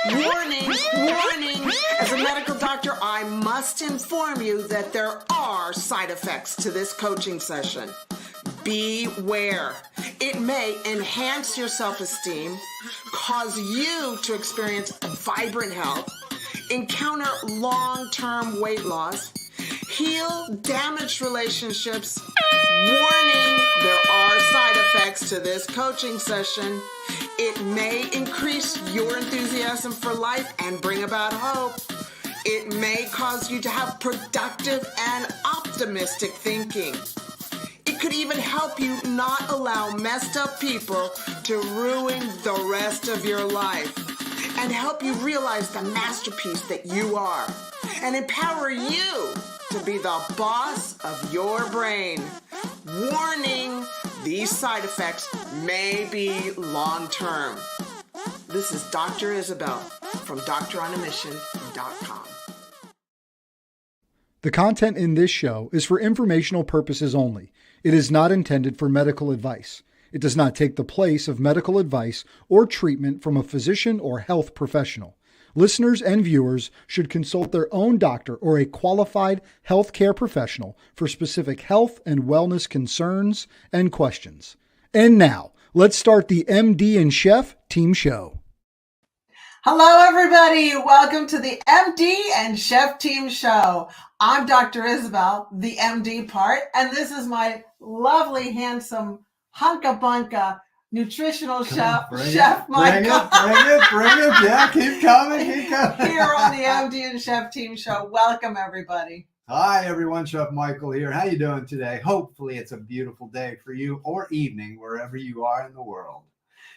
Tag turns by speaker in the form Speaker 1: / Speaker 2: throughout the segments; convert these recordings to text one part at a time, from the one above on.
Speaker 1: Warning, warning. As a medical doctor, I must inform you that there are side effects to this coaching session. Beware. It may enhance your self-esteem, cause you to experience vibrant health, encounter long-term weight loss, heal damaged relationships. Warning, there are side effects to this coaching session. It may increase your enthusiasm for life and bring about hope. It may cause you to have productive and optimistic thinking. It could even help you not allow messed up people to ruin the rest of your life and help you realize the masterpiece that you are and empower you to be the boss of your brain. Warning, these side effects may be long-term. This is Dr. Isabel from DoctorOnAMission.com.
Speaker 2: The content in this show is for informational purposes only. It is not intended for medical advice. It does not take the place of medical advice or treatment from a physician or health professional. Listeners and viewers should consult their own doctor or a qualified healthcare professional for specific health and wellness concerns and questions. And now, let's start the MD and Chef Team Show.
Speaker 1: Hello, everybody. Welcome to the MD and Chef Team Show. I'm Dr. Isabel, the MD part, and this is my lovely, handsome, hunka-bunka nutritional chef, Chef Michael.
Speaker 3: Bring it. Yeah, keep coming.
Speaker 1: Here on the MD and Chef Team Show. Welcome, everybody.
Speaker 3: Hi, everyone. Chef Michael here. How you doing today? Hopefully it's a beautiful day for you or evening, wherever you are in the world.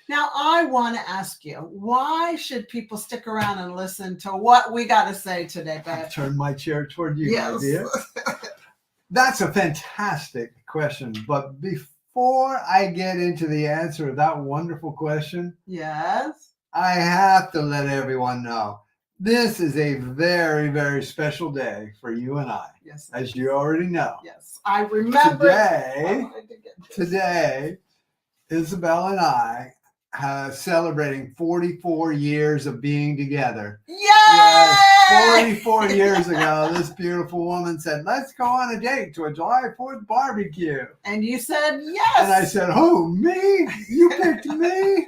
Speaker 1: Now, I want to ask you, why should people stick around and listen to what we got to say today, babe?
Speaker 3: Turn my chair toward you,
Speaker 1: yes.
Speaker 3: my dear. That's a fantastic question. But before I get into the answer of that wonderful question,
Speaker 1: yes,
Speaker 3: I have to let everyone know this is a very, very special day for you and I.
Speaker 1: Yes,
Speaker 3: as you already know.
Speaker 1: Yes, I remember.
Speaker 3: Today, Isabel and I are celebrating 44 years of being together.
Speaker 1: Yay!
Speaker 3: Yes, 44 years ago, this beautiful woman said, let's go on a date to a July 4th barbecue.
Speaker 1: And you said yes.
Speaker 3: And I said, who, me? You picked me?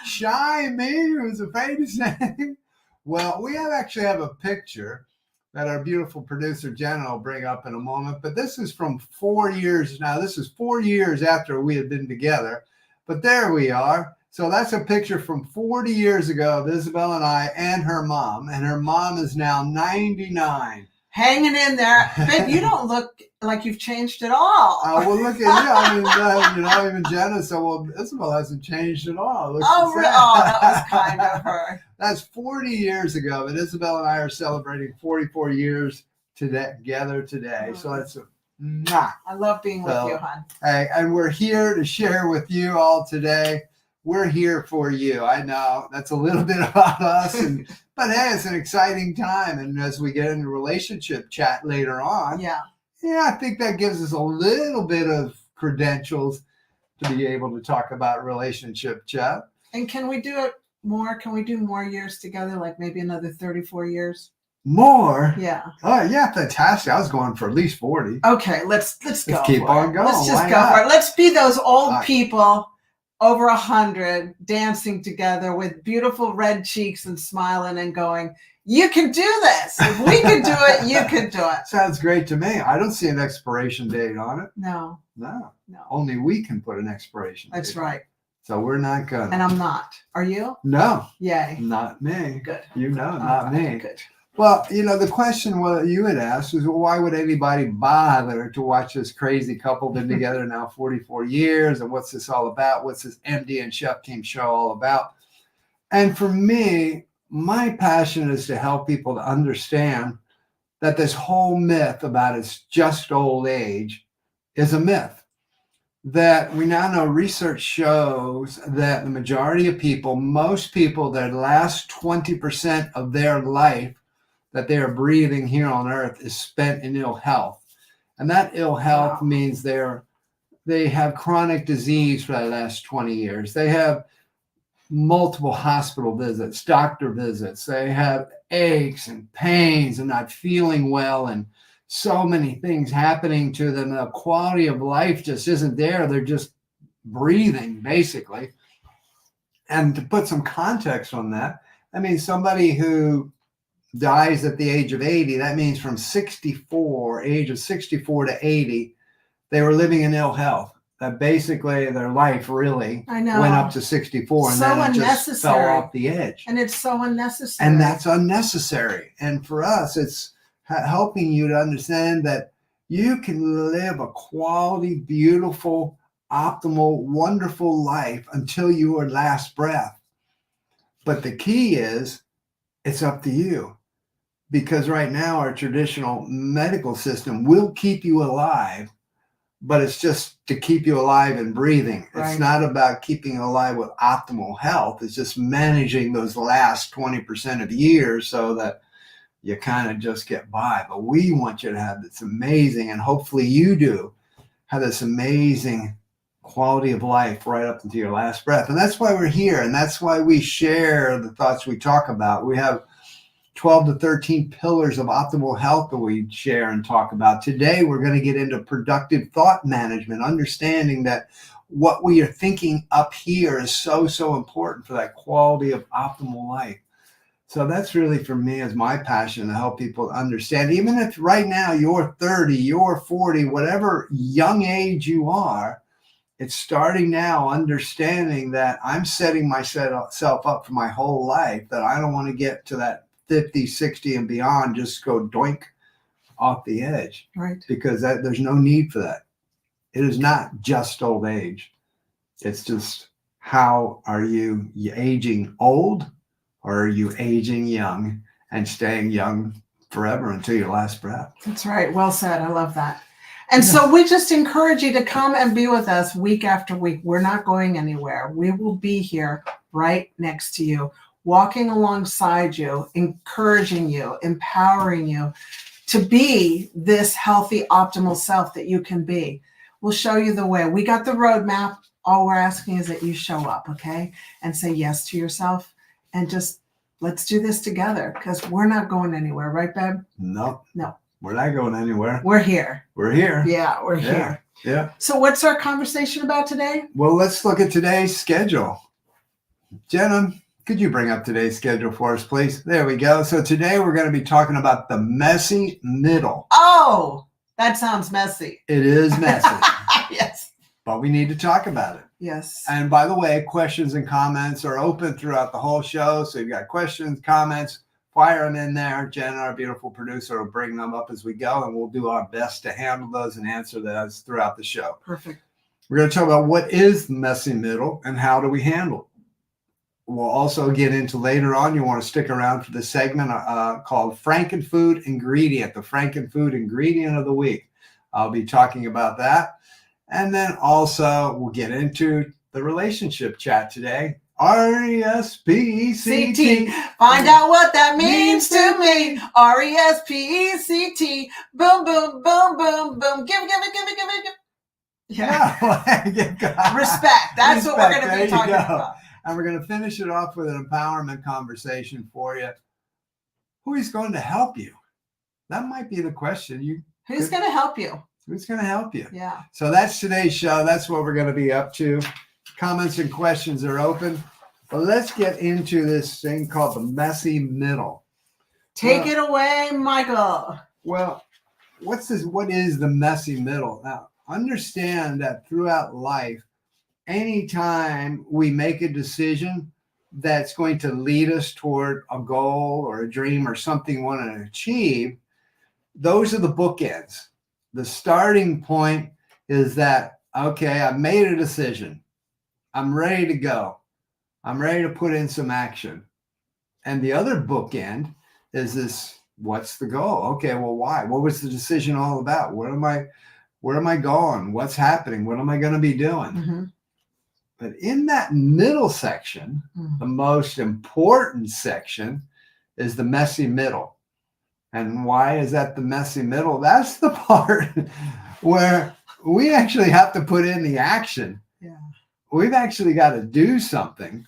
Speaker 3: Shy me, who's afraid to say? Well, we actually have a picture that our beautiful producer, Jenna, will bring up in a moment. But this is from 4 years now. This is 4 years after we had been together. But there we are. So that's a picture from 40 years ago of Isabel and I and her mom. And her mom is now 99.
Speaker 1: Hanging in there. Babe, you don't look like you've changed at all.
Speaker 3: Well, look at you. I mean, even Jenna said, well, Isabel hasn't changed at all.
Speaker 1: Really? Oh, that was kind of her.
Speaker 3: That's 40 years ago, but Isabel and I are celebrating 44 years together today. So that's
Speaker 1: I love being with you, hon.
Speaker 3: Hey, and we're here to share with you all today. We're here for you. I know that's a little bit about us, but hey, it's an exciting time. And as we get into relationship chat later on, I think that gives us a little bit of credentials to be able to talk about relationship chat.
Speaker 1: And can we do it more? Can we do more years together, like maybe another 34 years?
Speaker 3: More?
Speaker 1: Yeah.
Speaker 3: Oh, yeah, fantastic. I was going for at least 40.
Speaker 1: Okay, let's go.
Speaker 3: Let's keep on going.
Speaker 1: Let's just go for it. Let's be those old people over 100 dancing together with beautiful red cheeks and smiling and going, you can do this. If we can do it, you can do it.
Speaker 3: Sounds great to me. I don't see an expiration date on it.
Speaker 1: No.
Speaker 3: Only we can put an expiration date.
Speaker 1: That's right.
Speaker 3: So we're not gonna.
Speaker 1: And I'm not. Are you?
Speaker 3: No.
Speaker 1: Yay.
Speaker 3: Not me.
Speaker 1: Good.
Speaker 3: You know, not me.
Speaker 1: Good.
Speaker 3: Well, the question you had asked was, well, why would anybody bother to watch this crazy couple been together now 44 years? And what's this all about? What's this MD and Chef Team Show all about? And for me, my passion is to help people to understand that this whole myth about it's just old age is a myth. That we now know research shows that the majority of people, most people, their last 20% of their life that they are breathing here on earth is spent in ill health. And that ill health means they have chronic disease for the last 20 years. They have multiple hospital visits, doctor visits. They have aches and pains and not feeling well and so many things happening to them. The quality of life just isn't there. They're just breathing, basically. And to put some context on that, I mean, somebody who dies at the age of 80, that means from age of 64 to 80, they were living in ill health. That basically their life really went up to 64 and then it just fell off the edge.
Speaker 1: And it's so unnecessary.
Speaker 3: And that's unnecessary. And for us, it's helping you to understand that you can live a quality, beautiful, optimal, wonderful life until your last breath. But the key is it's up to you. Because right now our traditional medical system will keep you alive, but it's just to keep you alive and breathing.
Speaker 1: Right.
Speaker 3: It's not about keeping you alive with optimal health. It's just managing those last 20% of years so that you kind of just get by. But we want you to have this amazing, and hopefully you do, have this amazing quality of life right up until your last breath. And that's why we're here. And that's why we share the thoughts we talk about. We have 12 to 13 pillars of optimal health that we share and talk about. Today, we're going to get into productive thought management, understanding that what we are thinking up here is so, so important for that quality of optimal life. So that's really for me is my passion to help people understand, even if right now you're 30, you're 40, whatever young age you are, it's starting now understanding that I'm setting myself up for my whole life, that I don't want to get to that 50, 60 and beyond, just go doink off the edge.
Speaker 1: Right.
Speaker 3: Because there's no need for that. It is not just old age. It's just, how are you aging old, or are you aging young and staying young forever until your last breath?
Speaker 1: That's right. Well said. I love that. And so we just encourage you to come and be with us week after week. We're not going anywhere. We will be here right next to you, walking alongside you, encouraging you, empowering you to be this healthy, optimal self that you can be. We'll show you the way. We got the roadmap. All we're asking is that you show up, okay? And say yes to yourself, and just let's do this together, because we're not going anywhere. Right, babe?
Speaker 3: No.
Speaker 1: No.
Speaker 3: We're not going anywhere.
Speaker 1: We're here.
Speaker 3: We're here.
Speaker 1: Yeah, we're here.
Speaker 3: Yeah.
Speaker 1: So what's our conversation about today?
Speaker 3: Well, let's look at today's schedule. Jenna, could you bring up today's schedule for us, please? There we go. So today we're going to be talking about the messy middle.
Speaker 1: Oh, that sounds messy.
Speaker 3: It is messy.
Speaker 1: Yes.
Speaker 3: But we need to talk about it.
Speaker 1: Yes.
Speaker 3: And by the way, questions and comments are open throughout the whole show. So you've got questions, comments, fire them in there. Jenna, our beautiful producer, will bring them up as we go, and we'll do our best to handle those and answer those throughout the show.
Speaker 1: Perfect.
Speaker 3: We're going to talk about what is the messy middle and how do we handle it. We'll also get into later on, you want to stick around for the segment called Frankenfood Ingredient, the Frankenfood Ingredient of the Week. I'll be talking about that. And then also we'll get into the relationship chat today. RESPECT.
Speaker 1: Find out what that means to me. RESPECT. Boom, boom, boom, boom, boom. Give it. Yeah. Respect. That's what we're going to be talking about.
Speaker 3: And we're going to finish it off with an empowerment conversation for you. Who is going to help you? That might be the question.
Speaker 1: Who's going to help you?
Speaker 3: Who's going to help you?
Speaker 1: Yeah.
Speaker 3: So that's today's show. That's what we're going to be up to. Comments and questions are open. But let's get into this thing called the messy middle.
Speaker 1: Take it away, Michael.
Speaker 3: Well, what is the messy middle? Now, understand that throughout life, anytime we make a decision that's going to lead us toward a goal or a dream or something we want to achieve, those are the bookends. The starting point is that, okay, I've made a decision. I'm ready to go. I'm ready to put in some action. And the other bookend is this, what's the goal? Okay, well, why? What was the decision all about? Where am I going? What's happening? What am I going to be doing?
Speaker 1: Mm-hmm.
Speaker 3: But in that middle section, the most important section is the messy middle. And why is that the messy middle? That's the part where we actually have to put in the action.
Speaker 1: Yeah.
Speaker 3: We've actually got to do something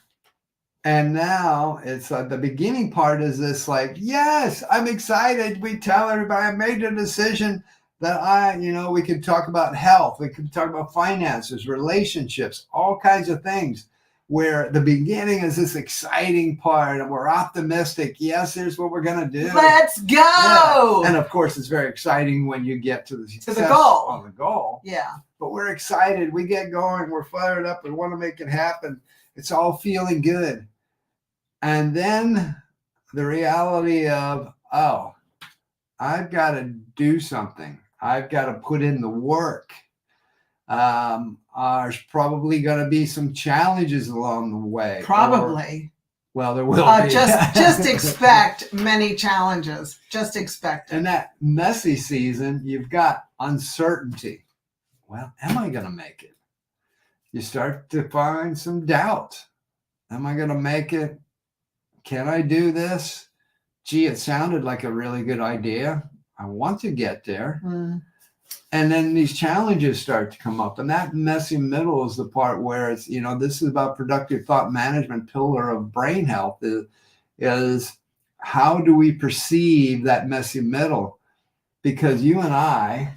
Speaker 3: And now it's the beginning part is this like, yes, I'm excited. We tell everybody I made a decision that we could talk about health. We could talk about finances, relationships, all kinds of things where the beginning is this exciting part and we're optimistic. Yes, here's what we're going to do.
Speaker 1: Let's go.
Speaker 3: Yeah. And of course, it's very exciting when you get to the success
Speaker 1: goal.
Speaker 3: on the goal.
Speaker 1: Yeah.
Speaker 3: But we're excited. We get going. We're fired up. We want to make it happen. It's all feeling good. And then the reality of, oh, I've got to do something. I've got to put in the work. There's probably going to be some challenges along the way.
Speaker 1: Probably.
Speaker 3: Well, there will be.
Speaker 1: Just expect many challenges. Just expect it.
Speaker 3: In that messy season, you've got uncertainty. Well, am I going to make it? You start to find some doubt. Am I going to make it? Can I do this? Gee, it sounded like a really good idea. I want to get there. Mm. And then these challenges start to come up. And that messy middle is the part where it's, this is about productive thought management, pillar of brain health is how do we perceive that messy middle? Because you and I,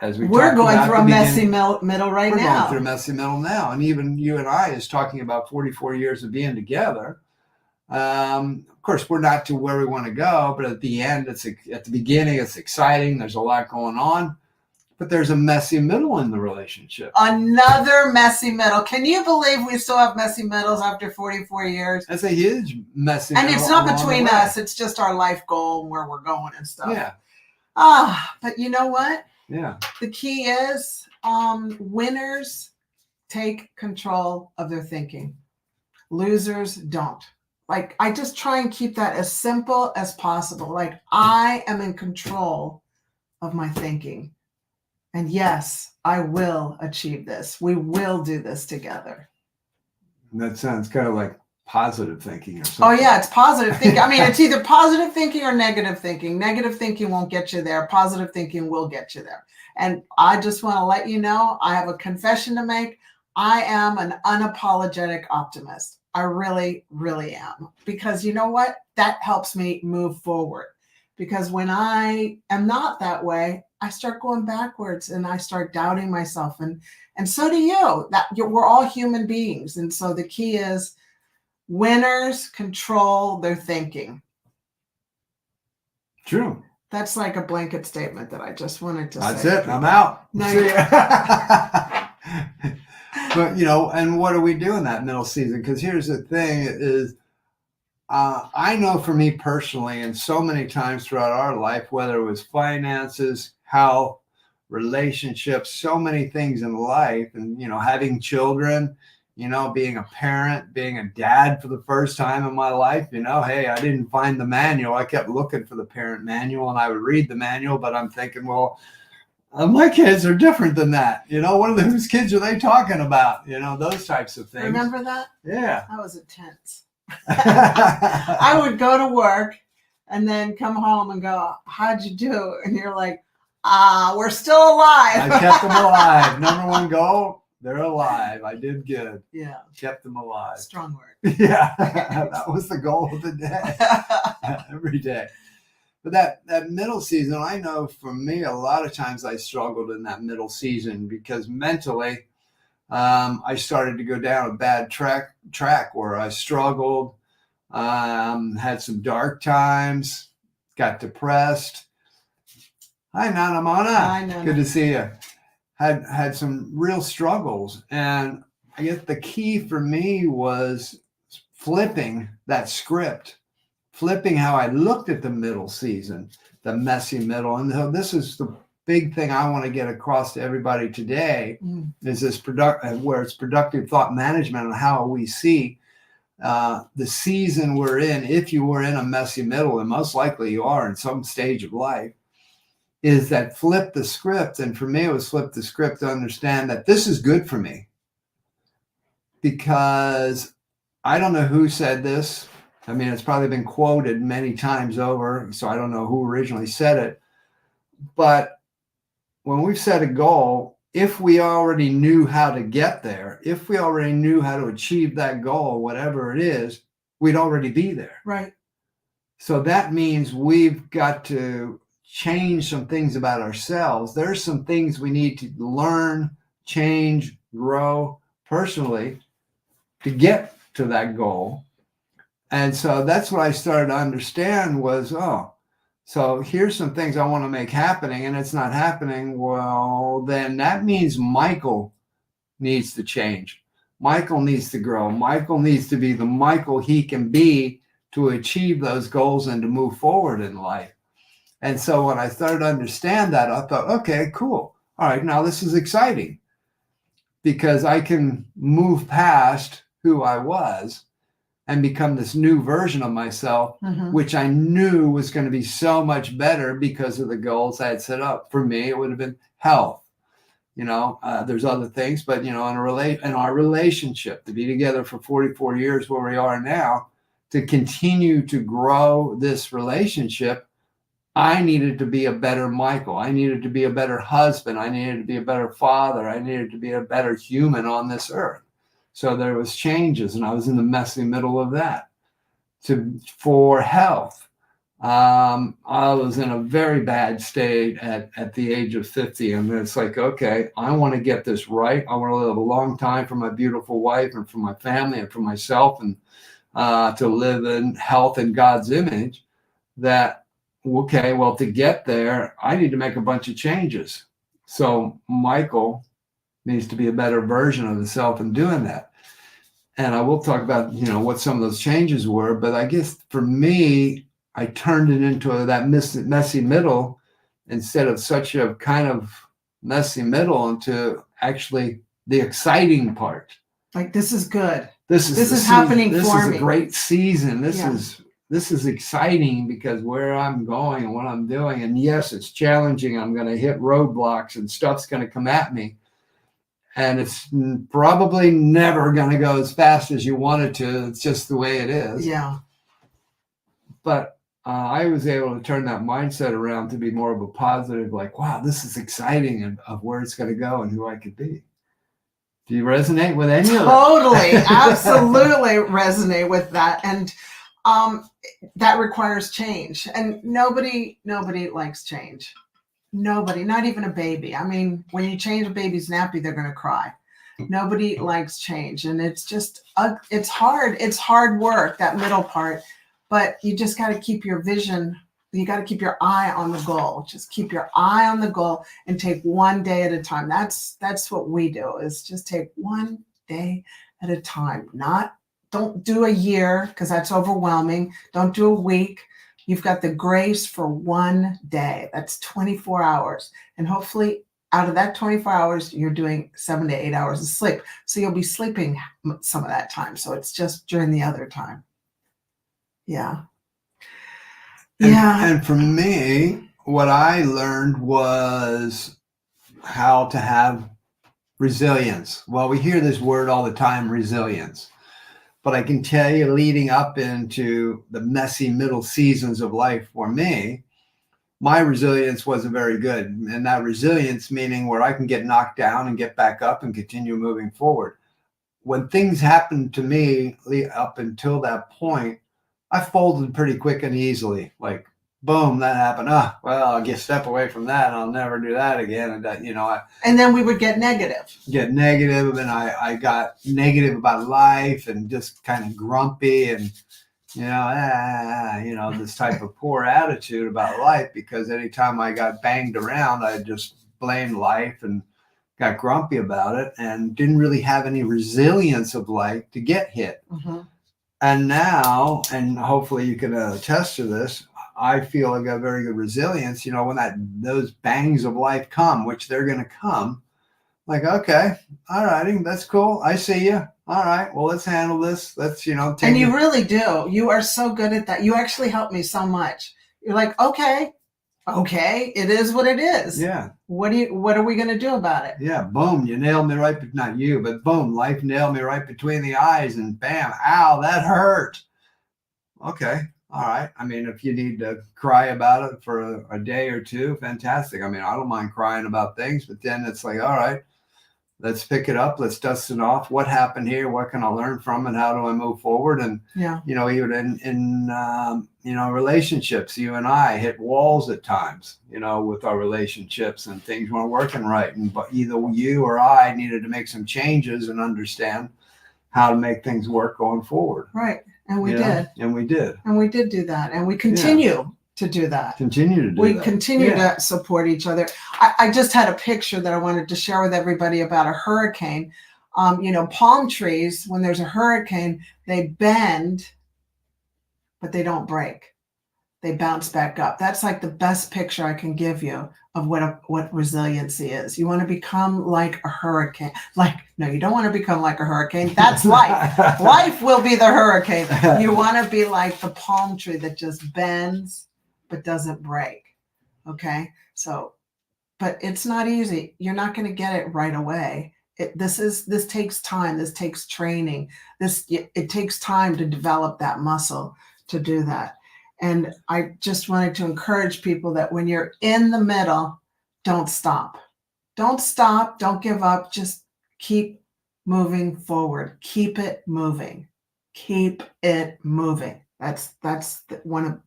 Speaker 3: as we're
Speaker 1: going through a messy middle right now.
Speaker 3: We're going through a messy middle now. And even you and I is talking about 44 years of being together. Of course, we're not to where we want to go, but at the end, at the beginning, it's exciting. There's a lot going on, but there's a messy middle in the relationship.
Speaker 1: Another messy middle. Can you believe we still have messy middles after 44 years?
Speaker 3: That's a huge messy
Speaker 1: middle. And it's not between us. It's just our life goal and where we're going and stuff.
Speaker 3: Yeah.
Speaker 1: But you know what?
Speaker 3: Yeah.
Speaker 1: The key is winners take control of their thinking. Losers don't. Like, I just try and keep that as simple as possible. Like, I am in control of my thinking. And yes, I will achieve this. We will do this together.
Speaker 3: That sounds kind of like positive thinking or something.
Speaker 1: Oh, yeah, it's positive thinking. I mean, it's either positive thinking or negative thinking. Negative thinking won't get you there. Positive thinking will get you there. And I just want to let you know, I have a confession to make. I am an unapologetic optimist. I really, really am. Because you know what? That helps me move forward. Because when I am not that way, I start going backwards and I start doubting myself. And so do you. We're all human beings. And so the key is winners control their thinking.
Speaker 3: True.
Speaker 1: That's like a blanket statement that I just wanted to say.
Speaker 3: That's it. I'm out.
Speaker 1: No,
Speaker 3: see But, and what do we do in that middle season? Because here's the thing is, I know for me personally, and so many times throughout our life, whether it was finances, health, relationships, so many things in life, and, having children, being a parent, being a dad for the first time in my life, hey, I didn't find the manual. I kept looking for the parent manual and I would read the manual, but I'm thinking, well, my kids are different than that. Whose kids are they talking about? Those types of things.
Speaker 1: Remember that?
Speaker 3: Yeah.
Speaker 1: That was intense. I would go to work and then come home and go, how'd you do? And you're like, we're still alive.
Speaker 3: I kept them alive. Number one goal, they're alive. I did good.
Speaker 1: Yeah.
Speaker 3: Kept them alive.
Speaker 1: Strong word.
Speaker 3: Yeah. That was the goal of the day. Every day. But that middle season, I know for me, a lot of times I struggled in that middle season because mentally, I started to go down a bad track where I struggled, had some dark times, got depressed. Hi, Nana Mona.
Speaker 1: Hi, Nana.
Speaker 3: Good to see you. Had some real struggles. And I guess the key for me was flipping that script. Flipping how I looked at the middle season, the messy middle. And so this is the big thing I want to get across to everybody today is this where it's productive thought management and how we see the season we're in. If you were in a messy middle, and most likely you are in some stage of life, is that flip the script. And for me, it was flip the script to understand that this is good for me. Because I don't know who said this. I mean, it's probably been quoted many times over, so I don't know who originally said it. But when we've set a goal, if we already knew how to get there, if we already knew how to achieve that goal, whatever it is, we'd already be there.
Speaker 1: Right.
Speaker 3: So that means we've got to change some things about ourselves. There's some things we need to learn, change, grow personally to get to that goal. And so that's what I started to understand was, oh, so here's some things I want to make happening and it's not happening. Well, then that means Michael needs to change. Michael needs to grow. Michael needs to be the Michael he can be to achieve those goals and to move forward in life. And so when I started to understand that, I thought, okay, cool. All right, now this is exciting because I can move past who I was and become this new version of myself, which I knew was going to be so much better because of the goals I had set up. For me, it would have been health. There's other things, but in our relationship, to be together for 44 years where we are now, to continue to grow this relationship, I needed to be a better Michael. I needed to be a better husband. I needed to be a better father. I needed to be a better human on this earth. So there was changes, and I was in the messy middle of that. For health, I was in a very bad state at the age of 50, and it's like, okay, I want to get this right. I want to live a long time for my beautiful wife and for my family and for myself, and to live in health in God's image. That, okay, well, to get there, I need to make a bunch of changes. So Michael needs to be a better version of himself in doing that. And I will talk about, what some of those changes were. But I guess for me, I turned it into that messy middle instead of such a kind of messy middle into actually the exciting part.
Speaker 1: Like, this is good.
Speaker 3: This is
Speaker 1: happening for me.
Speaker 3: This is a great season. This is exciting because where I'm going and what I'm doing. And yes, it's challenging. I'm going to hit roadblocks and stuff's going to come at me. And it's probably never going to go as fast as you want it to. It's just the way it is.
Speaker 1: Yeah.
Speaker 3: But I was able to turn that mindset around to be more of a positive, like, wow, this is exciting of where it's going to go and who I could be. Do you resonate with any of that?
Speaker 1: Totally. Absolutely resonate with that. And that requires change. And nobody likes change. Nobody, not even a baby. I mean, when you change a baby's nappy, they're going to cry. Nobody likes change. And it's just, it's hard. It's hard work, that middle part. But you just got to keep your vision. You got to keep your eye on the goal. Just keep your eye on the goal and take one day at a time. That's what we do, is just take one day at a time. Don't do a year, because that's overwhelming. Don't do a week. You've got the grace for one day. That's 24 hours. And hopefully out of that 24 hours, you're doing 7 to 8 hours of sleep. So you'll be sleeping some of that time. So it's just during the other time. Yeah.
Speaker 3: And for me, what I learned was how to have resilience. Well, we hear this word all the time, resilience. But I can tell you, leading up into the messy middle seasons of life for me, my resilience wasn't very good. And that resilience meaning where I can get knocked down and get back up and continue moving forward. When things happened to me up until that point, I folded pretty quick and easily. Like, boom, that happened. Well, I'll just step away from that. I'll never do that again. And that,
Speaker 1: and then we would get negative.
Speaker 3: And I got negative about life and just kind of grumpy and, this type of poor attitude about life, because anytime I got banged around, I just blamed life and got grumpy about it and didn't really have any resilience of life to get hit.
Speaker 1: Mm-hmm.
Speaker 3: And now, and hopefully you can attest to this, I feel I got very good resilience. When those bangs of life come, which they're going to come, like, okay, all righty, that's cool. I see you. All right, well, let's handle this. Let's,
Speaker 1: and you really do. You are so good at that. You actually help me so much. You're like, okay, it is what it is.
Speaker 3: Yeah.
Speaker 1: What are we going to do about it?
Speaker 3: Yeah. Boom. You nailed me right, but not you, but boom, life nailed me right between the eyes and bam, ow, that hurt. Okay. All right. I mean, if you need to cry about it for a day or two, fantastic. I mean, I don't mind crying about things, but then it's like, all right, Let's pick it up. Let's dust it off. What happened here? What can I learn from it? How do I move forward? And, even in relationships, you and I hit walls at times, with our relationships, and things weren't working right. But either you or I needed to make some changes and understand how to make things work going forward.
Speaker 1: Right. And we did.
Speaker 3: And we did.
Speaker 1: And we did do that. And we continue to do that.
Speaker 3: We
Speaker 1: continue to support each other. I just had a picture that I wanted to share with everybody about a hurricane. Palm trees, when there's a hurricane, they bend, but they don't break. They bounce back up. That's like the best picture I can give you of what resiliency is. You want to become like a hurricane. No, you don't want to become like a hurricane. That's life. Life will be the hurricane. You want to be like the palm tree that just bends but doesn't break. Okay? But it's not easy. You're not going to get it right away. This takes time. This takes training. It takes time to develop that muscle to do that. And I just wanted to encourage people that when you're in the middle, don't stop. Don't stop. Don't give up. Just keep moving forward. Keep it moving. Keep it moving. That's one of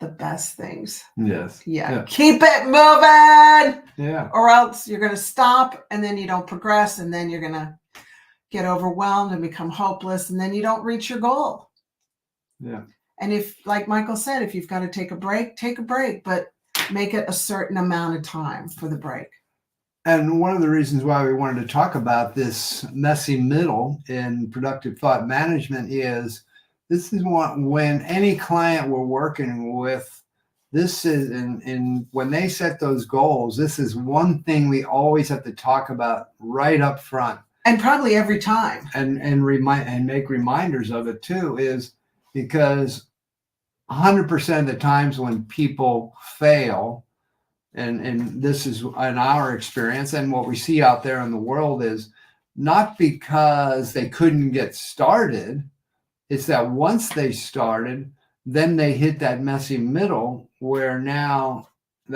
Speaker 1: the best things.
Speaker 3: Yes.
Speaker 1: Yeah. Keep it moving.
Speaker 3: Yeah.
Speaker 1: Or else you're going to stop, and then you don't progress, and then you're going to get overwhelmed and become hopeless, and then you don't reach your goal.
Speaker 3: Yeah.
Speaker 1: And if, like Michael said, if you've got to take a break, but make it a certain amount of time for the break.
Speaker 3: And one of the reasons why we wanted to talk about this messy middle in productive thought management is this is when any client we're working with, this is when they set those goals, this is one thing we always have to talk about right up front.
Speaker 1: And probably every time.
Speaker 3: And make reminders of it too, is because 100% of the times when people fail, and this is in our experience and what we see out there in the world, is not because they couldn't get started. It's that once they started, then they hit that messy middle where now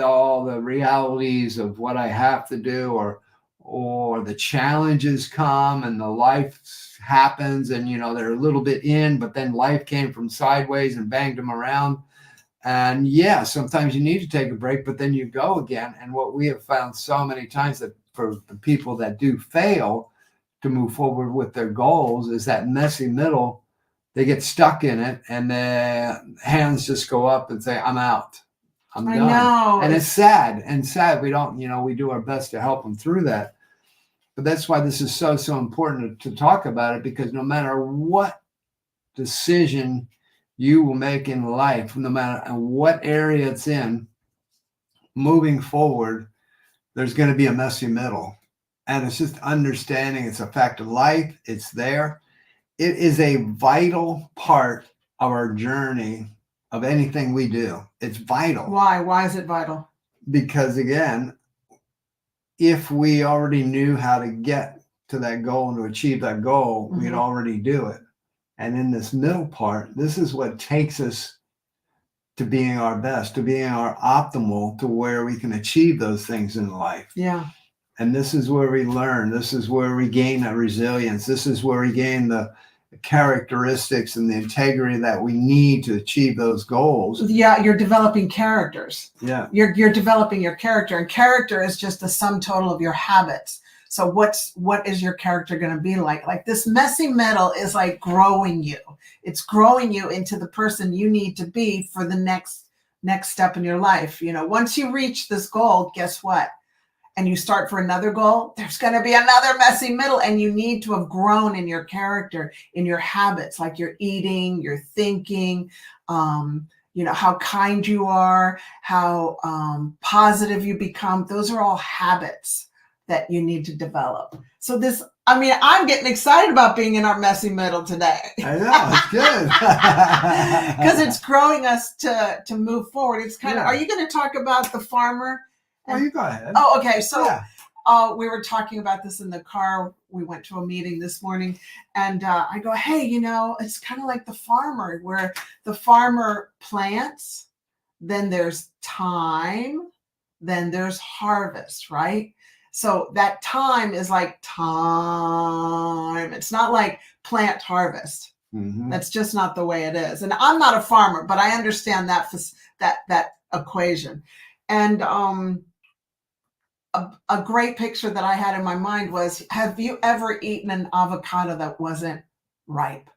Speaker 3: all the realities of what I have to do or the challenges come and the life happens, and they're a little bit in, but then life came from sideways and banged them around. And sometimes you need to take a break, but then you go again. And what we have found so many times, that for the people that do fail to move forward with their goals, is that messy middle. They get stuck in it, and their hands just go up and say, I'm out. I'm done. I know. And it's sad. We don't, we do our best to help them through that. But that's why this is so important to talk about it, because no matter what decision you will make in life, no matter what area it's in, moving forward, there's going to be a messy middle. And it's just understanding it's a fact of life. It's there. It is a vital part of our journey of anything we do. It's vital.
Speaker 1: Why? Why is it vital?
Speaker 3: Because again, if we already knew how to get to that goal and to achieve that goal, we'd already do it. And in this middle part, this is what takes us to being our best, to being our optimal, to where we can achieve those things in life.
Speaker 1: Yeah.
Speaker 3: And this is where we learn. This is where we gain that resilience. This is where we gain the characteristics and the integrity that we need to achieve those goals.
Speaker 1: Yeah, you're developing characters.
Speaker 3: Yeah.
Speaker 1: You're developing your character, and character is just the sum total of your habits. So what is your character going to be like? Like this messy middle is like growing you. It's growing you into the person you need to be for the next step in your life. Once you reach this goal, guess what? And you start for another goal, there's going to be another messy middle, and you need to have grown in your character, in your habits, like your eating, your thinking, how kind you are, how positive you become. Those are all habits that you need to develop. So I'm getting excited about being in our messy middle today.
Speaker 3: I know, it's good.
Speaker 1: Because it's growing us to move forward. It's kind of, are you going to talk about the farmer?
Speaker 3: Oh, you go ahead.
Speaker 1: Oh, okay. So we were talking about this in the car. We went to a meeting this morning, and I go, hey, it's kind of like the farmer, where the farmer plants, then there's time, then there's harvest, right? So that time is like time. It's not like plant harvest. That's just not the way it is. And I'm not a farmer, but I understand that equation. And a great picture that I had in my mind was, have you ever eaten an avocado that wasn't ripe?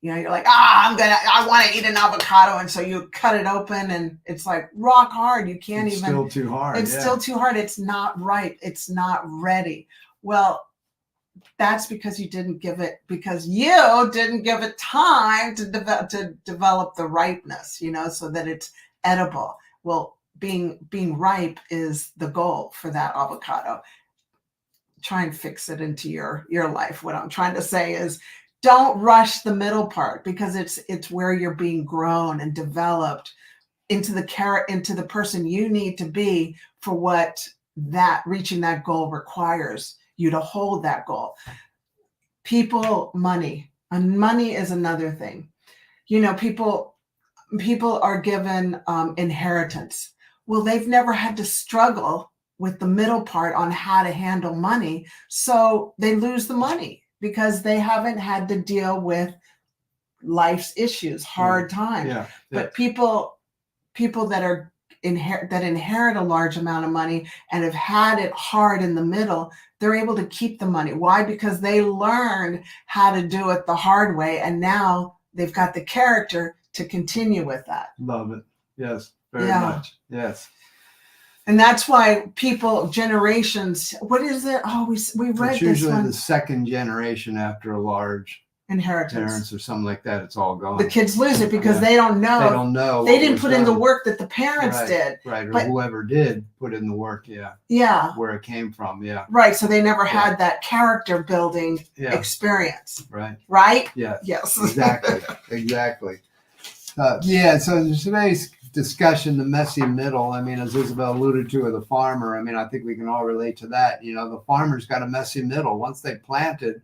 Speaker 1: You know, you're like, I want to eat an avocado. And so you cut it open and it's like rock hard. You can't
Speaker 3: It's
Speaker 1: even.
Speaker 3: still too hard.
Speaker 1: It's still too hard. It's not ripe. It's not ready. Well, that's because you didn't give it time to develop the ripeness, you know, so that it's edible. Well, being ripe is the goal for that avocado. Try and fix it into your life. What I'm trying to say is, don't rush the middle part, because it's where you're being grown and developed into the person you need to be for what that reaching that goal requires you to hold that goal. People, money, and money is another thing. You know, people are given inheritance. Well, they've never had to struggle with the middle part on how to handle money, so they lose the money because they haven't had to deal with life's issues, hard times.
Speaker 3: Yeah.
Speaker 1: But people that inherit a large amount of money and have had it hard in the middle, they're able to keep the money. Why? Because they learned how to do it the hard way, and now they've got the character to continue with that.
Speaker 3: Love it. Yes, very much. Yes.
Speaker 1: And that's why generations, what is it? Oh, we read
Speaker 3: It's
Speaker 1: this
Speaker 3: usually
Speaker 1: one.
Speaker 3: the second generation after a large
Speaker 1: Inheritance
Speaker 3: or something like that. It's all gone.
Speaker 1: The kids lose it because they don't know.
Speaker 3: They don't know.
Speaker 1: They didn't put in the work that the parents
Speaker 3: right,
Speaker 1: did.
Speaker 3: Right. Or whoever did put in the work. Yeah.
Speaker 1: Yeah.
Speaker 3: Where it came from. Yeah.
Speaker 1: Right. So they never had that character building experience.
Speaker 3: Right.
Speaker 1: Right?
Speaker 3: Yeah.
Speaker 1: Yes.
Speaker 3: Exactly. Exactly. So today's discussion, the messy middle, I mean, as Isabel alluded to, with the farmer, I mean, I think we can all relate to that. You know, the farmer's got a messy middle. Once they planted,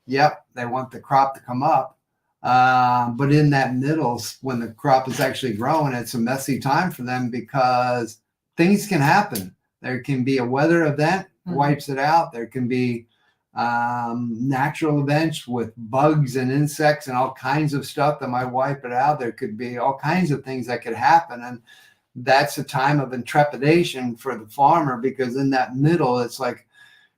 Speaker 3: they want the crop to come up. But in that middle, when the crop is actually growing, it's a messy time for them because things can happen. There can be a weather event, wipes it out. There can be natural events with bugs and insects and all kinds of stuff that might wipe it out. There could be all kinds of things that could happen. And that's a time of intrepidation for the farmer, because in that middle, it's like,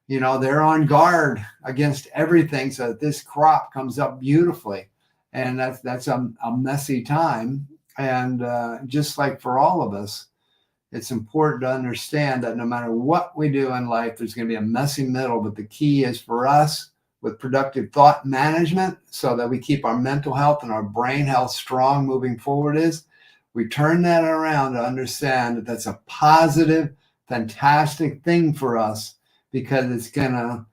Speaker 3: you know, they're on guard against everything so that this crop comes up beautifully. And that's a messy time. And just like for all of us, it's important to understand that no matter what we do in life, there's going to be a messy middle. But the key is for us, with productive thought management, so that we keep our mental health and our brain health strong moving forward, is we turn that around to understand that that's a positive, fantastic thing for us, because it's going to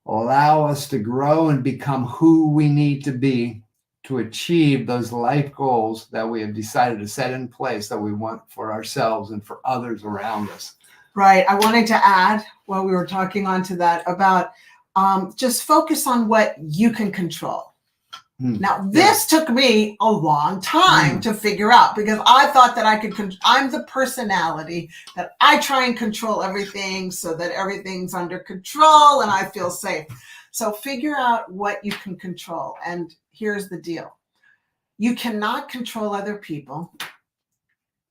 Speaker 3: allow us to grow and become who we need to be to achieve those life goals that we have decided to set in place, that we want for ourselves and for others around us.
Speaker 1: Right. I wanted to add, while we were talking on to that, about just focus on what you can control. Now, this took me a long time to figure out, because I thought that I'm the personality that I try and control everything so that everything's under control and I feel safe. So figure out what you can control. And here's the deal. You cannot control other people.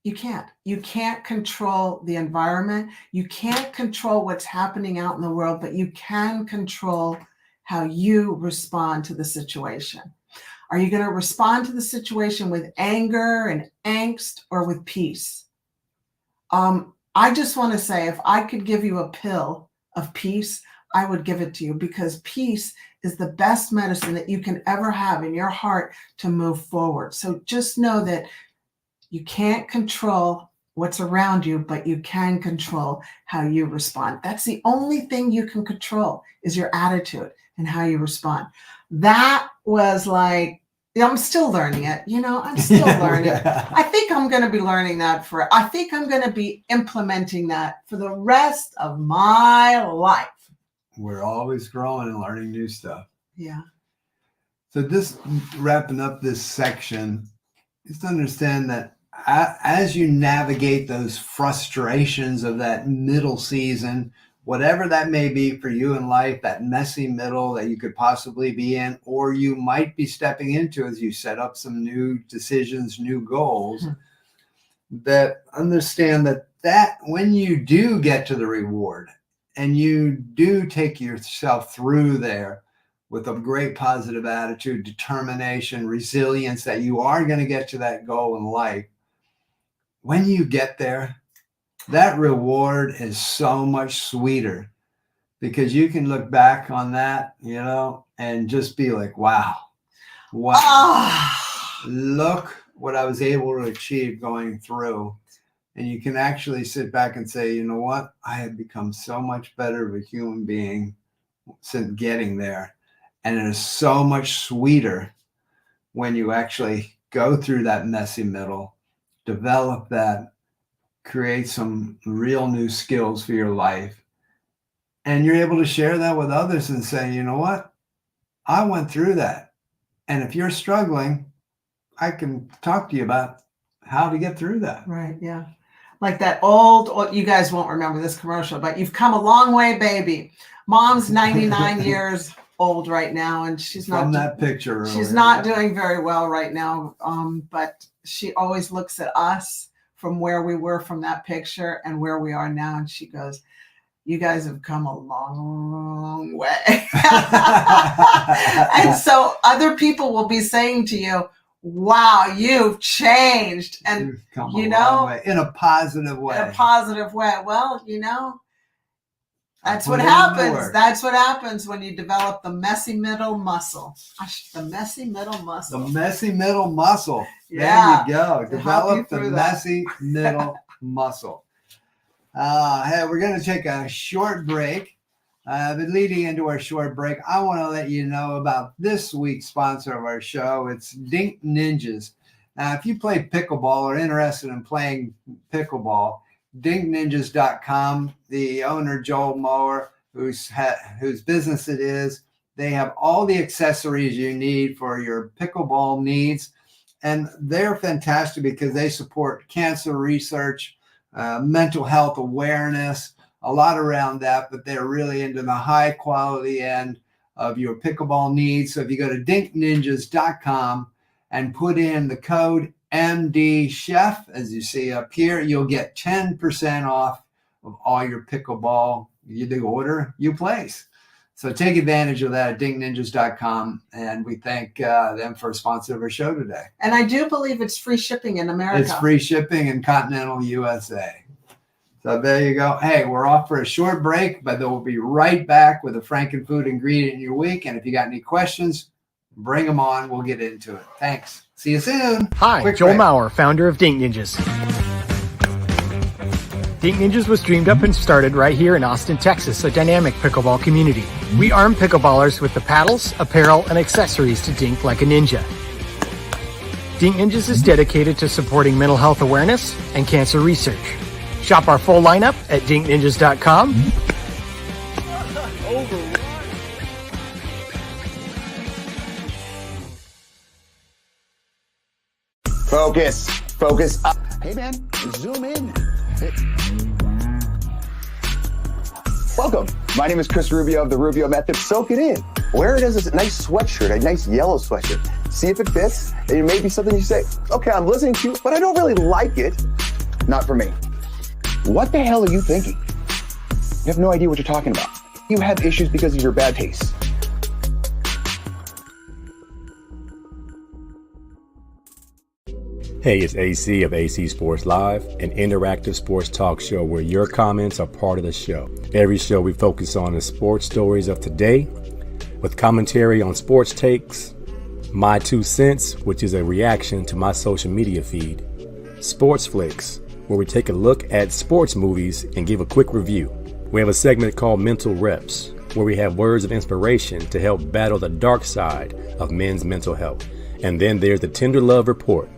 Speaker 1: You can't. You can't control the environment. You can't control what's happening out in the world, but you can control how you respond to the situation. Are you going to respond to the situation with anger and angst, or with peace? I just want to say, if I could give you a pill of peace, I would give it to you, because peace is the best medicine that you can ever have in your heart to move forward. So just know that you can't control what's around you, but you can control how you respond. That's the only thing you can control, is your attitude and how you respond. That was like, I'm still learning it. You know, I'm still learning. I think I'm going to be learning that I think I'm going to be implementing that for the rest of my life.
Speaker 3: We're always growing and learning new stuff.
Speaker 1: Yeah.
Speaker 3: So this, wrapping up this section, is to understand that as you navigate those frustrations of that middle season, whatever that may be for you in life, that messy middle that you could possibly be in, or you might be stepping into as you set up some new decisions, new goals, that understand that when you do get to the reward and you do take yourself through there with a great positive attitude, determination, resilience, that you are going to get to that goal in life, when you get there, that reward is so much sweeter, because you can look back on that, and just be like, wow, look what I was able to achieve going through. And you can actually sit back and say, you know what? I have become so much better of a human being since getting there. And it is so much sweeter when you actually go through that messy middle, develop that, create some real new skills for your life. And you're able to share that with others and say, you know what? I went through that. And if you're struggling, I can talk to you about how to get through that.
Speaker 1: Right. Yeah. Like that old, you guys won't remember this commercial, but you've come a long way, baby. Mom's 99 years old right now, and she's not
Speaker 3: from that picture.
Speaker 1: She's not doing very well right now. But she always looks at us from where we were from that picture and where we are now. And she goes, you guys have come a long way. And so other people will be saying to you, wow, you've changed. And,
Speaker 3: you've come a long way, in a positive way.
Speaker 1: In a positive way. Well, that's what happens. That's what happens when you develop the messy middle muscle. The messy middle muscle.
Speaker 3: The messy middle muscle.
Speaker 1: Yeah.
Speaker 3: There you go. Develop the messy middle muscle. Hey, we're going to take a short break. But leading into our short break, I want to let you know about this week's sponsor of our show. It's Dink Ninjas. Now, if you play pickleball or interested in playing pickleball, dinkninjas.com, the owner, Joel Mower, whose business it is, they have all the accessories you need for your pickleball needs. And they're fantastic because they support cancer research, mental health awareness, a lot around that, but they're really into the high quality end of your pickleball needs. So if you go to dinkninjas.com and put in the code MD Chef, as you see up here, you'll get 10% off of all your pickleball, the order you place. So take advantage of that at dinkninjas.com. And we thank them for a sponsor of our show today.
Speaker 1: And I do believe it's free shipping in America.
Speaker 3: It's free shipping in continental USA. So there you go. Hey, we're off for a short break, but we'll be right back with a Frankenfood ingredient in your week. And if you got any questions, bring them on. We'll get into it. Thanks. See you soon.
Speaker 4: Hi, Joel Mauer, founder of Dink Ninjas. Dink Ninjas was dreamed up and started right here in Austin, Texas, a dynamic pickleball community. We arm pickleballers with the paddles, apparel, and accessories to dink like a ninja. Dink Ninjas is dedicated to supporting mental health awareness and cancer research. Shop our full lineup at dinkninjas.com.
Speaker 5: Focus up. Hey man, zoom in. Welcome. My name is Chris Rubio of the Rubio Method. Soak it in. Wear it as a nice sweatshirt, a nice yellow sweatshirt. See if it fits. And it may be something you say, okay, I'm listening to you, but I don't really like it. Not for me. What the hell are you thinking? You have no idea what you're talking about. You have issues because of your bad taste.
Speaker 6: Hey, it's AC of AC Sports Live, an interactive sports talk show where your comments are part of the show. Every show we focus on the sports stories of today, with commentary on sports takes, my 2 cents, which is a reaction to my social media feed, Sports Flicks, where we take a look at sports movies and give a quick review. We have a segment called Mental Reps, where we have words of inspiration to help battle the dark side of men's mental health. And then there's the Tender Love Report.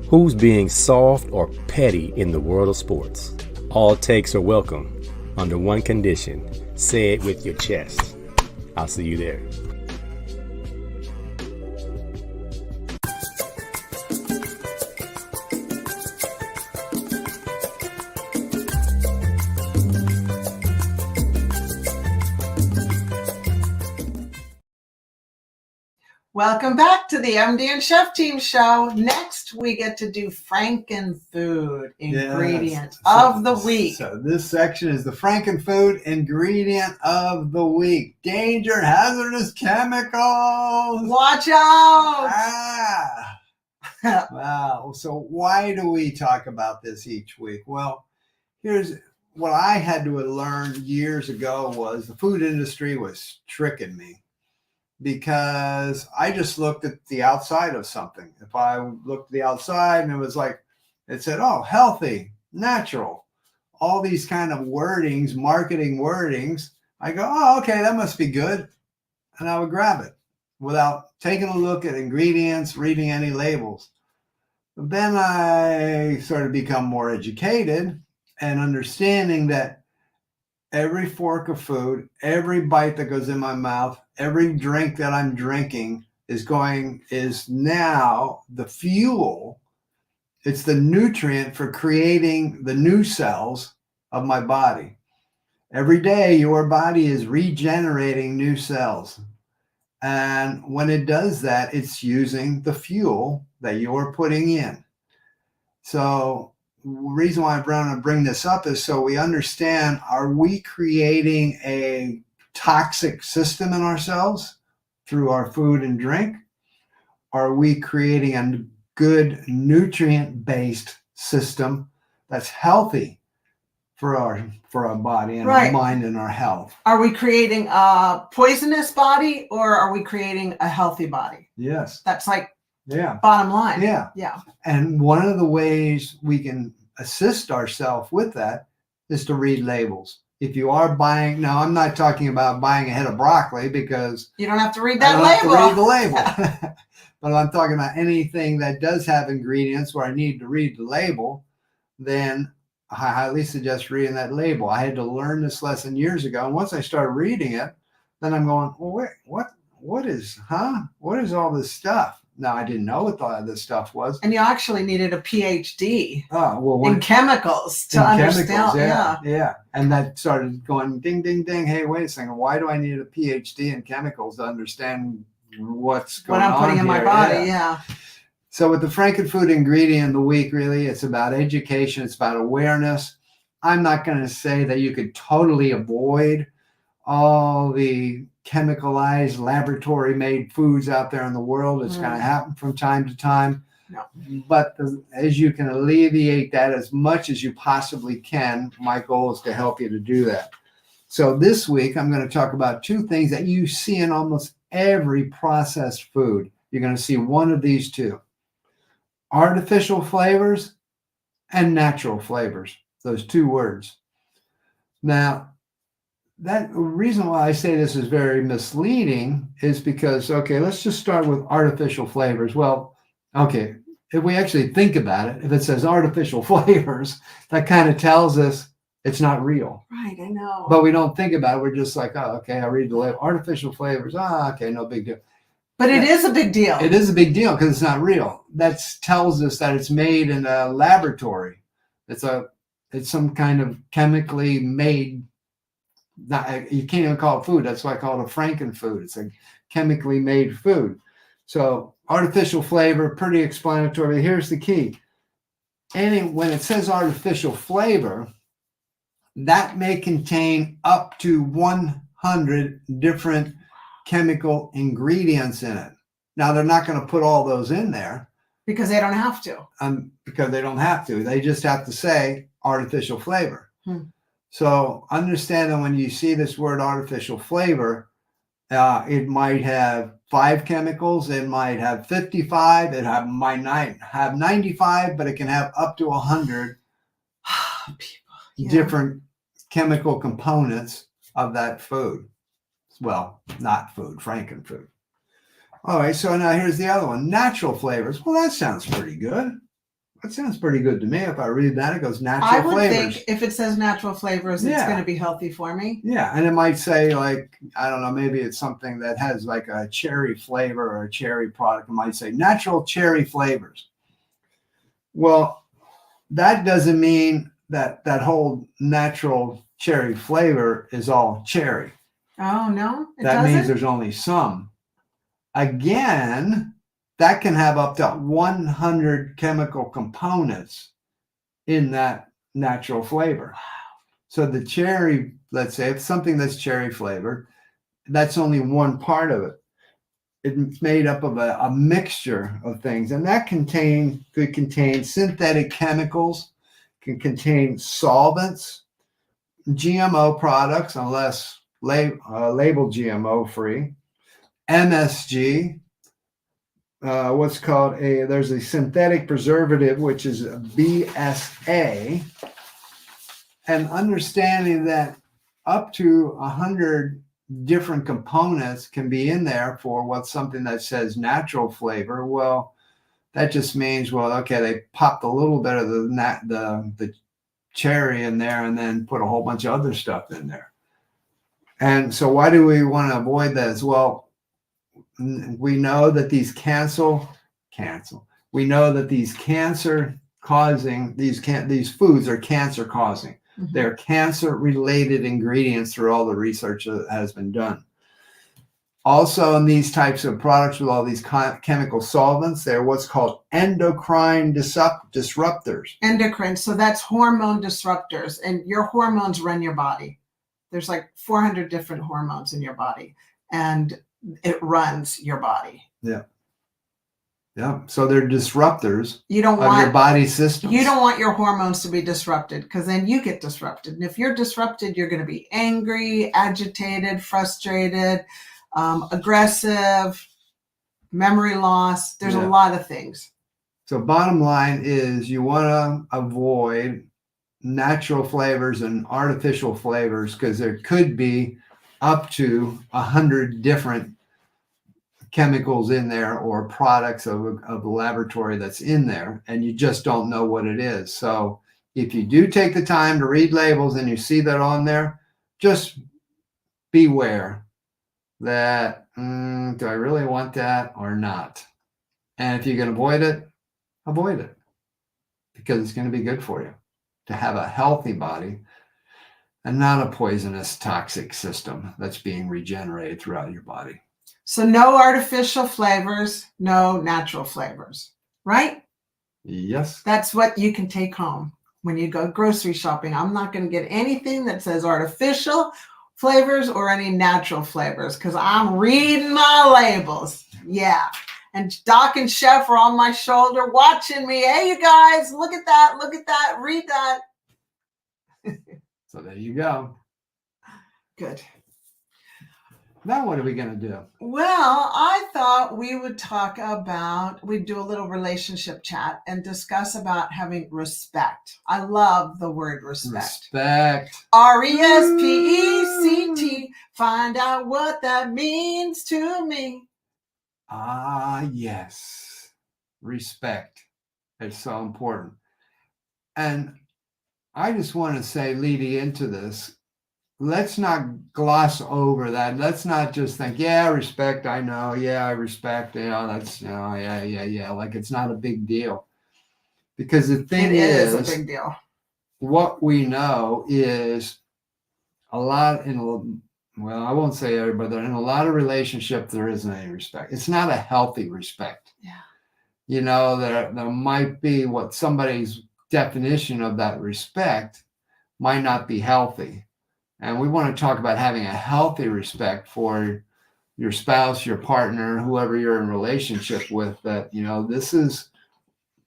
Speaker 6: Who's being soft or petty in the world of sports? All takes are welcome under one condition. Say it with your chest. I'll see you there.
Speaker 1: Welcome back to the MD and Chef Team show. Next, we get to do Frankenfood ingredient of the week.
Speaker 3: So this section is the Frankenfood ingredient of the week. Danger, hazardous chemicals.
Speaker 1: Watch out!
Speaker 3: Ah. Wow. So why do we talk about this each week? Well, here's what I had to learn years ago was the food industry was tricking me. Because I just looked at the outside of something. If I looked at the outside and it was like, it said, oh, healthy, natural, all these kind of wordings, marketing wordings, I go, oh, okay, that must be good. And I would grab it without taking a look at ingredients, reading any labels. But then I started to become more educated and understanding that every fork of food, every bite that goes in my mouth, every drink that I'm drinking is now the fuel. It's the nutrient for creating the new cells of my body. Every day, your body is regenerating new cells. And when it does that, it's using the fuel that you're putting in. So the reason why I want to bring this up is so we understand, are we creating a toxic system in ourselves through our food and drink? Are we creating a good nutrient-based system that's healthy for our body and our mind and our health?
Speaker 1: Are we creating a poisonous body or are we creating a healthy body?
Speaker 3: Yes.
Speaker 1: That's like
Speaker 3: yeah.
Speaker 1: Bottom line.
Speaker 3: Yeah.
Speaker 1: Yeah.
Speaker 3: And one of the ways we can assist ourselves with that is to read labels. If you are buying, now I'm not talking about buying a head of broccoli because
Speaker 1: you don't have to read that label.
Speaker 3: I don't have to read the label. But I'm talking about anything that does have ingredients where I need to read the label, then I highly suggest reading that label. I had to learn this lesson years ago. And once I started reading it, then I'm going, well, wait, what is all this stuff? Now, I didn't know what all this stuff was.
Speaker 1: And you actually needed a PhD
Speaker 3: in
Speaker 1: chemicals to understand.
Speaker 3: Yeah. And that started going ding, ding, ding. Hey, wait a second. Why do I need a PhD in chemicals to understand what's going on?
Speaker 1: What I'm putting in my body, yeah.
Speaker 3: So with the Frankenfood ingredient of the week, really, it's about education. It's about awareness. I'm not going to say that you could totally avoid all the chemicalized laboratory-made foods out there in the world. It's going to happen from time to time.
Speaker 1: No.
Speaker 3: But as you can alleviate that as much as you possibly can, my goal is to help you to do that. So this week, I'm going to talk about two things that you see in almost every processed food. You're going to see one of these two: artificial flavors and natural flavors, those two words. Now, that reason why I say this is very misleading is because, okay, let's just start with artificial flavors. Well, okay, if we actually think about it, if it says artificial flavors, that kind of tells us it's not real.
Speaker 1: Right, I know.
Speaker 3: But we don't think about it. We're just like, oh, okay, I read the label. Artificial flavors. Okay, no big deal.
Speaker 1: But it is a big deal.
Speaker 3: It is a big deal because it's not real. That tells us that it's made in a laboratory. It's some kind of chemically made. You can't even call it food. That's why I call it a Frankenfood. It's a chemically made food. So artificial flavor, pretty explanatory. Here's the key. When it says artificial flavor, that may contain up to 100 different chemical ingredients in it. Now, they're not going to put all those in there.
Speaker 1: Because they don't have to.
Speaker 3: Because they don't have to. They just have to say artificial flavor. So understand that when you see this word artificial flavor, it might have 5 chemicals. It might have 55. It might not have 95, but it can have up to 100 different chemical components of that food. Well, not food, Frankenfood. All right, so now here's the other one, natural flavors. Well, that sounds pretty good. That sounds pretty good to me. If I read that, it goes natural flavors.
Speaker 1: I would think if it says natural flavors, it's going to be healthy for me.
Speaker 3: Yeah, and it might say, like, I don't know, maybe it's something that has like a cherry flavor or a cherry product. It might say natural cherry flavors. Well, that doesn't mean that whole natural cherry flavor is all cherry.
Speaker 1: Oh, no?
Speaker 3: That means there's only some Again, that can have up to 100 chemical components in that natural flavor. So the cherry, let's say, if something that's cherry flavored, that's only one part of it. It's made up of a mixture of things, and that could contain synthetic chemicals, can contain solvents, GMO products, unless labeled GMO free, MSG, what's called there's a synthetic preservative, which is a BSA, and understanding that up to 100 different components can be in there for what's something that says natural flavor. Well, that just means, well, okay, they popped a little bit of the cherry in there and then put a whole bunch of other stuff in there. And so why do we want to avoid that as well? We know that these we know that these cancer causing, these foods are cancer causing. Mm-hmm. They're cancer related ingredients through all the research that has been done. Also, in these types of products with all these chemical solvents, they're what's called endocrine disruptors.
Speaker 1: Endocrine, so that's hormone disruptors, and your hormones run your body. There's like 400 different hormones in your body, and it runs your body.
Speaker 3: Yeah. Yeah. So they're disruptors of your body system.
Speaker 1: You don't want your hormones to be disrupted, because then you get disrupted. And if you're disrupted, you're going to be angry, agitated, frustrated, aggressive, memory loss. There's a lot of things.
Speaker 3: So bottom line is you want to avoid natural flavors and artificial flavors, because there could be up to 100 different chemicals in there or products of the laboratory that's in there, and you just don't know what it is. So if you do take the time to read labels and you see that on there, just beware that, do I really want that or not? And if you can avoid it, because it's going to be good for you to have a healthy body and not a poisonous, toxic system that's being regenerated throughout your body.
Speaker 1: So no artificial flavors, no natural flavors, right?
Speaker 3: Yes.
Speaker 1: That's what you can take home when you go grocery shopping. I'm not going to get anything that says artificial flavors or any natural flavors, because I'm reading my labels. Yeah. And Doc and Chef are on my shoulder watching me. Hey, you guys, look at that, read that.
Speaker 3: So there you go.
Speaker 1: Good.
Speaker 3: Now what are we going to do?
Speaker 1: Well, I thought we would we'd do a little relationship chat and discuss about having respect. I love the word respect.
Speaker 3: Respect.
Speaker 1: RESPECT. Find out what that means to me.
Speaker 3: Ah, yes. Respect. It's so important. And I just want to say, leading into this, let's not gloss over that. Let's not just think, yeah, respect, I know. Yeah, I respect. That's, yeah. Like it's not a big deal. Because the thing is
Speaker 1: a big deal.
Speaker 3: What we know is I won't say everybody, but in a lot of relationships, there isn't any respect. It's not a healthy respect.
Speaker 1: Yeah.
Speaker 3: There might be what somebody's definition of that respect might not be healthy. And we want to talk about having a healthy respect for your spouse, your partner, whoever you're in relationship with, that, this is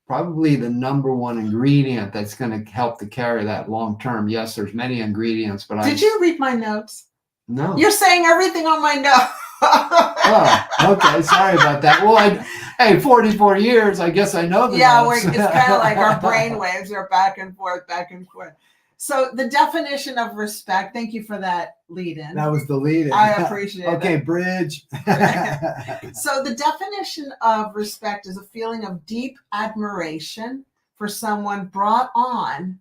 Speaker 3: probably the number one ingredient that's going to help to carry that long term. Yes, there's many ingredients, but
Speaker 1: Did you read my notes?
Speaker 3: No.
Speaker 1: You're saying everything on my notes.
Speaker 3: Oh, okay. Sorry about that. Well, 44 years, I guess I know the notes.
Speaker 1: It's kind of like our brain waves are back and forth, back and forth. So the definition of respect, thank you for that lead-in.
Speaker 3: That was the lead-in.
Speaker 1: I appreciate it.
Speaker 3: Okay, bridge.
Speaker 1: So the definition of respect is a feeling of deep admiration for someone brought on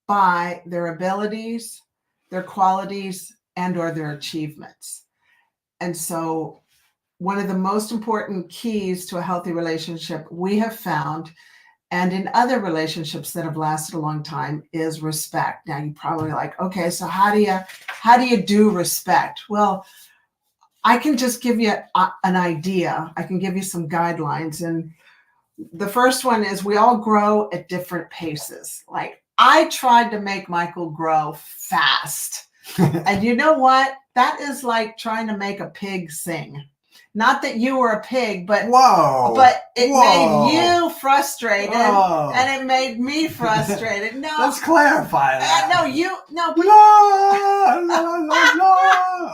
Speaker 1: by their abilities, their qualities, and or their achievements. And so one of the most important keys to a healthy relationship we have found, and in other relationships that have lasted a long time, is respect. Now you're probably like, okay, so how do you do respect? Well, I can just give you an idea. I can give you some guidelines. And the first one is we all grow at different paces. Like I tried to make Michael grow fast. And you know what? That is like trying to make a pig sing. Not that you were a pig, but it made you frustrated, and it made me frustrated. No,
Speaker 3: let's clarify that.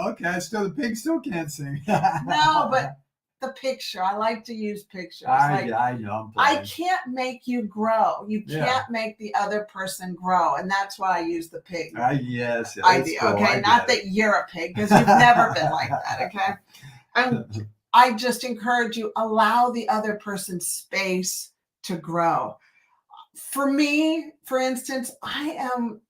Speaker 3: Okay, still the pig still can't sing.
Speaker 1: No, but the picture. I like to use pictures.
Speaker 3: I know.
Speaker 1: I can't make you grow. You can't make the other person grow, and that's why I use the pig.
Speaker 3: Yes.
Speaker 1: Idea. Cool. Okay, not that you're a pig because you've never been like that. Okay. And I just encourage you, allow the other person space to grow. For me, for instance, I'm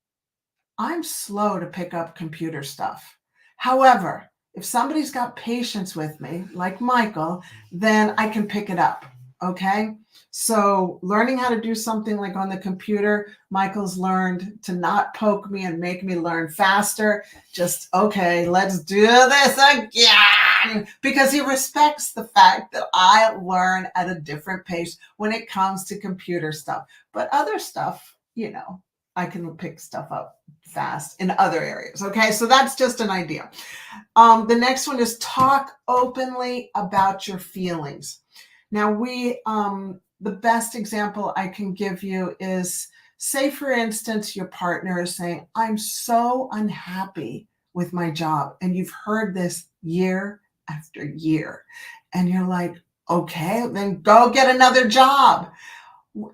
Speaker 1: slow to pick up computer stuff. However, if somebody's got patience with me, like Michael, then I can pick it up. Okay. So learning how to do something like on the computer, Michael's learned to not poke me and make me learn faster. Just, okay, let's do this again. Because he respects the fact that I learn at a different pace when it comes to computer stuff. But other stuff, I can pick stuff up fast in other areas. Okay, so that's just an idea. The next one is talk openly about your feelings. Now, the best example I can give you is, say, for instance, your partner is saying, I'm so unhappy with my job. And you've heard this year after year. And you're like, okay, then go get another job.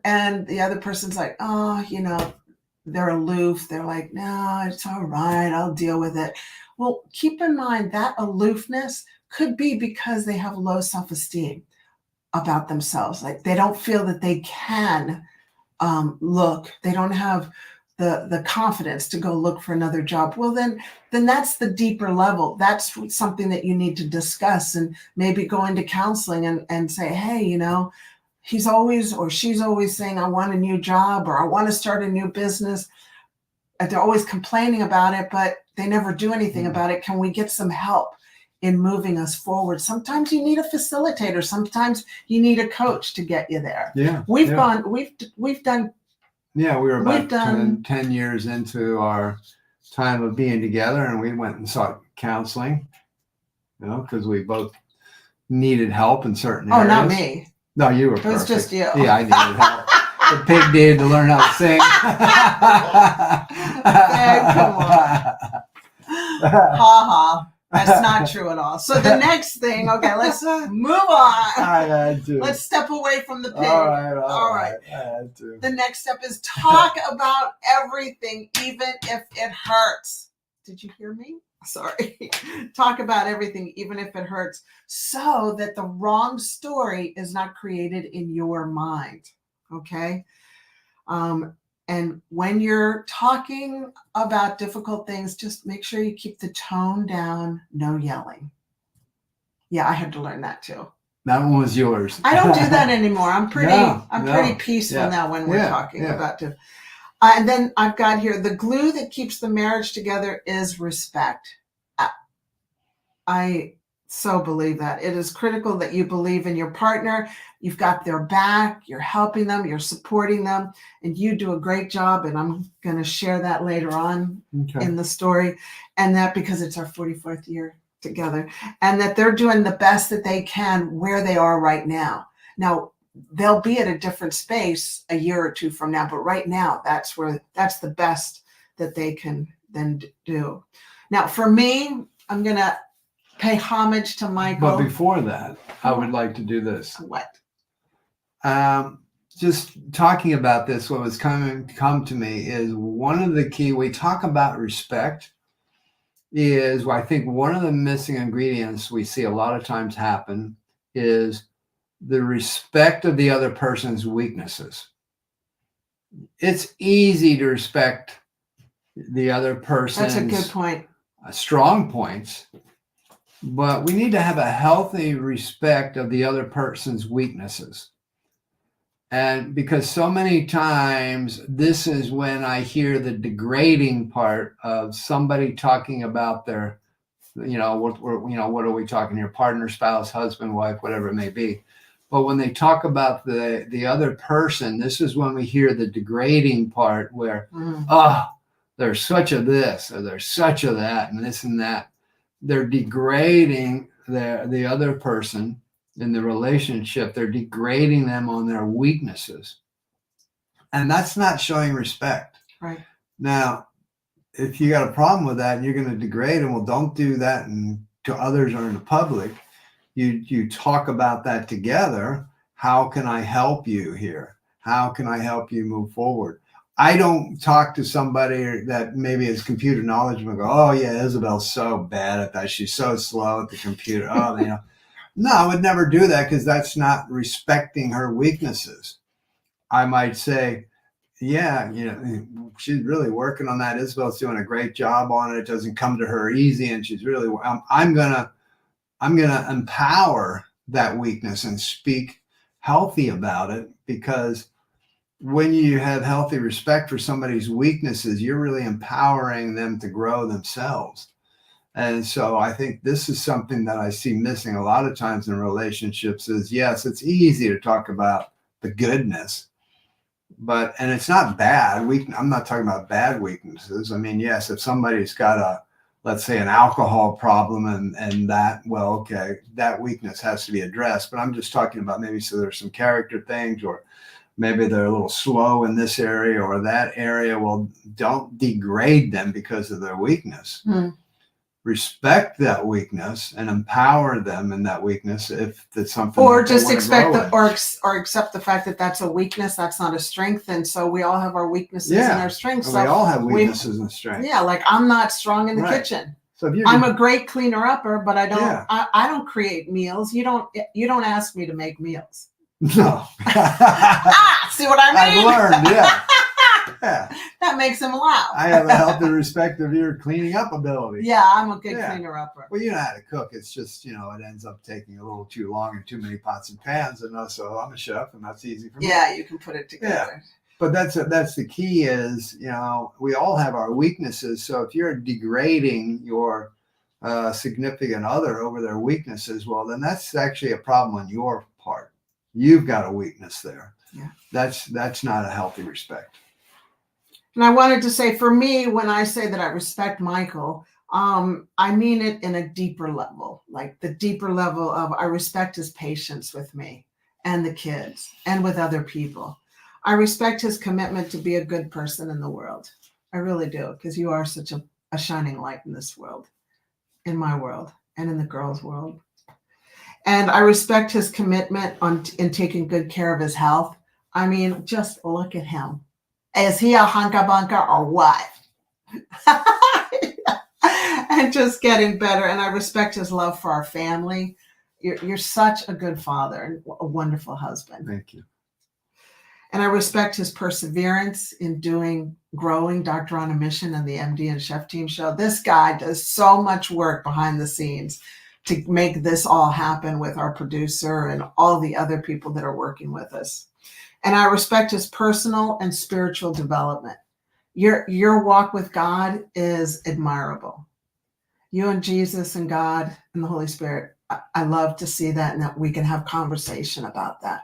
Speaker 1: And the other person's like, they're aloof. They're like, no, it's all right. I'll deal with it. Well, keep in mind that aloofness could be because they have low self-esteem about themselves. Like they don't feel that they can look. They don't have the confidence to go look for another job. Well, then that's the deeper level. That's something that you need to discuss and maybe go into counseling and say, hey, he's always or she's always saying, I want a new job or I want to start a new business. And they're always complaining about it, but they never do anything about it. Can we get some help in moving us forward? Sometimes you need a facilitator. Sometimes you need a coach to get you there.
Speaker 3: Yeah.
Speaker 1: We were
Speaker 3: about 10 years into our time of being together, and we went and sought counseling, because we both needed help in certain areas.
Speaker 1: Oh, not me.
Speaker 3: No, you were perfect.
Speaker 1: It was just you.
Speaker 3: Yeah, I needed help. The pig needed to learn how to sing.
Speaker 1: Babe, come on. Ha ha. That's not true at all. So the next thing, okay, let's move on.
Speaker 3: I had to.
Speaker 1: Let's step away from the pig.
Speaker 3: All right.
Speaker 1: I had to. The next step is talk about everything, even if it hurts. Did you hear me? Sorry. Talk about everything, even if it hurts, so that the wrong story is not created in your mind. Okay? And when you're talking about difficult things, just make sure you keep the tone down, no yelling. Yeah, I had to learn that too.
Speaker 3: That one was yours.
Speaker 1: I don't do that anymore. I'm pretty peaceful now when we're talking about it. And then I've got here, the glue that keeps the marriage together is respect. I so believe that. It is critical that you believe in your partner. You've got their back. You're helping them. You're supporting them. And you do a great job. And I'm going to share that later on in the story. And that because it's our 44th year together. And that they're doing the best that they can where they are right now. Now, they'll be at a different space a year or two from now. But right now, that's the best that they can then do. Now, for me, I'm going to pay homage to Michael.
Speaker 3: But before that, I would like to do this.
Speaker 1: What?
Speaker 3: Just talking about this, what was come to me is one of the key, we talk about respect, is I think one of the missing ingredients we see a lot of times happen is the respect of the other person's weaknesses. It's easy to respect the other person's
Speaker 1: That's a good point.
Speaker 3: Strong points, but we need to have a healthy respect of the other person's weaknesses. And because so many times this is when I hear the degrading part of somebody talking about their what are we talking here? Partner, spouse, husband, wife, whatever it may be. But when they talk about the other person, this is when we hear the degrading part where, there's such a this or there's such a that and this and that. They're degrading the other person in the relationship. They're degrading them on their weaknesses. And that's not showing respect.
Speaker 1: Right.
Speaker 3: Now, if you got a problem with that and you're going to degrade them, well, don't do that to others or in the public. You talk about that together. How can I help you here? How can I help you move forward? I don't talk to somebody that maybe is computer knowledgeable and go, oh yeah, Isabel's so bad at that. She's so slow at the computer. No, I would never do that because that's not respecting her weaknesses. I might say, yeah, she's really working on that. Isabel's doing a great job on it. It doesn't come to her easy, and she's really. I'm gonna empower that weakness and speak healthy about it, because when you have healthy respect for somebody's weaknesses, you're really empowering them to grow themselves. And so I think this is something that I see missing a lot of times in relationships is, yes, it's easy to talk about the goodness, and it's not bad. I'm not talking about bad weaknesses. I mean, yes, if somebody's got let's say an alcohol problem and that, well, okay, that weakness has to be addressed. But I'm just talking about maybe so there's some character things, or maybe they're a little slow in this area or that area. Well, don't degrade them because of their weakness. Respect that weakness and empower them in that weakness if it's something.
Speaker 1: Or just expect or accept the fact that that's a weakness. That's not a strength. And so we all have our weaknesses and our strengths.
Speaker 3: So we all have weaknesses and strengths.
Speaker 1: Yeah, like I'm not strong in the kitchen.
Speaker 3: So
Speaker 1: I'm a great cleaner upper, but I don't create meals. You don't ask me to make meals.
Speaker 3: No.
Speaker 1: See what I mean?
Speaker 3: I've learned, yeah.
Speaker 1: That makes him laugh.
Speaker 3: I have a healthy respect of your cleaning up ability.
Speaker 1: Yeah, I'm a good cleaner upper.
Speaker 3: Well, you know how to cook. It's just, it ends up taking a little too long and too many pots and pans. And so I'm a chef, and that's easy for me.
Speaker 1: Yeah, you can put it together.
Speaker 3: Yeah. But that's the key is, we all have our weaknesses. So if you're degrading your significant other over their weaknesses, well, then that's actually a problem on your part. You've got a weakness there.
Speaker 1: Yeah.
Speaker 3: That's not a healthy respect.
Speaker 1: And I wanted to say, for me, when I say that I respect Michael, I mean it in a deeper level, like the deeper level of I respect his patience with me and the kids and with other people. I respect his commitment to be a good person in the world. I really do, because you are such a shining light in this world, in my world, and in the girls' world. And I respect his commitment in taking good care of his health. I mean, just look at him. Is he a hunka-bunka or what? And just getting better. And I respect his love for our family. You're such a good father and a wonderful husband.
Speaker 3: Thank you.
Speaker 1: And I respect his perseverance in growing Dr. on a Mission and the MD and Chef Team show. This guy does so much work behind the scenes to make this all happen with our producer and all the other people that are working with us. And I respect his personal and spiritual development. Your walk with God is admirable. You and Jesus and God and the Holy Spirit, I love to see that, and that we can have conversation about that.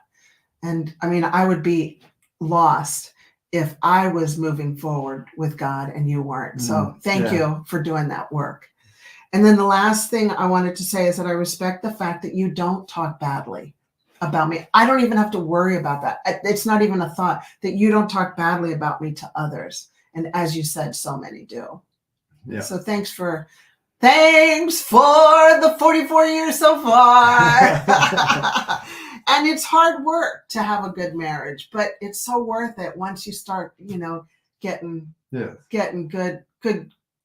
Speaker 1: And I mean, I would be lost if I was moving forward with God and you weren't. So thank you for doing that work. And then the last thing I wanted to say is that I respect the fact that you don't talk badly about me. I don't even have to worry about that. It's not even a thought that you don't talk badly about me to others. And as you said, so many do. Yeah. So thanks for the 44 years so far. And it's hard work to have a good marriage, but it's so worth it once you start, getting good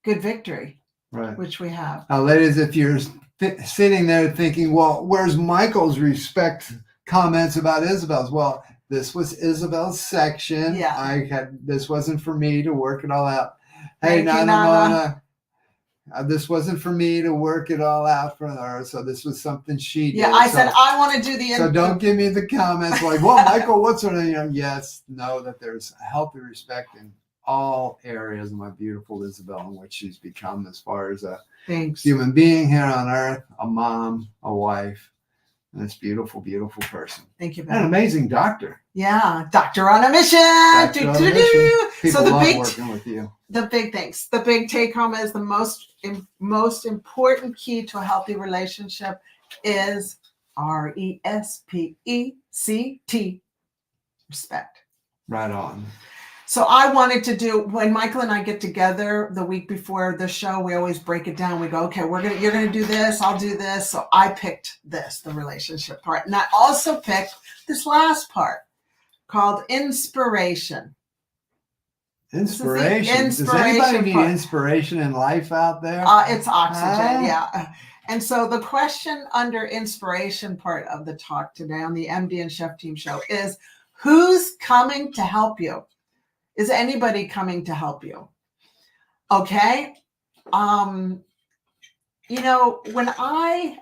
Speaker 1: victory. Right. Which we have.
Speaker 3: Now, ladies, if you're sitting there thinking, well, where's Michael's respect comments about Isabel's? Well, this was Isabel's section. Yeah. This wasn't for me to work it all out. Hey, Nana. This wasn't for me to work it all out for her. So this was something she did.
Speaker 1: Yeah, I said, I want to do the
Speaker 3: So don't give me the comments like, well, Michael, what's her name? Yes, know that there's a healthy respect in all areas of my beautiful Isabel and what she's become as far as a
Speaker 1: Thanks.
Speaker 3: human being here on earth, a mom, a wife, and this beautiful, beautiful person.
Speaker 1: Thank you,
Speaker 3: And an
Speaker 1: Ben.
Speaker 3: amazing doctor.
Speaker 1: Yeah, doctor on a mission.
Speaker 3: Doctor on a mission. People
Speaker 1: So the
Speaker 3: love
Speaker 1: big,
Speaker 3: working with you.
Speaker 1: the big things. The big take home is the most important key to a healthy relationship is RESPECT, respect.
Speaker 3: Right on.
Speaker 1: So I wanted to do, when Michael and I get together the week before the show, we always break it down. We go, okay, you're gonna do this, I'll do this. So I picked this, the relationship part. And I also picked this last part called inspiration.
Speaker 3: Inspiration. Does anybody need inspiration in life out there?
Speaker 1: It's oxygen, yeah. And so the question under inspiration part of the talk today on the MD and Chef Team show is, who's coming to help you? Is anybody coming to help you? Okay. When I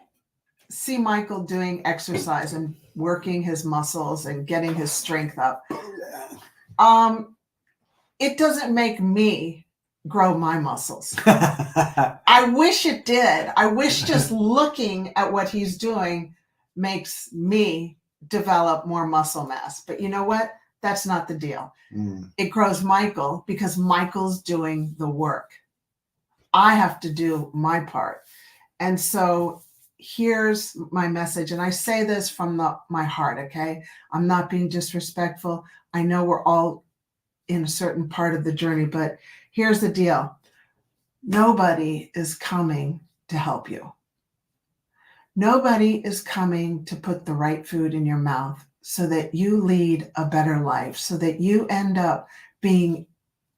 Speaker 1: see Michael doing exercise and working his muscles and getting his strength up, it doesn't make me grow my muscles. I wish it did. I wish just looking at what he's doing makes me develop more muscle mass. But you know what? That's not the deal. It grows Michael because Michael's doing the work. I have to do my part. And so here's my message. And I say this from my heart, okay? I'm not being disrespectful. I know we're all in a certain part of the journey, but here's the deal. Nobody is coming to help you. Nobody is coming to put the right food in your mouth so that you lead a better life, so that you end up being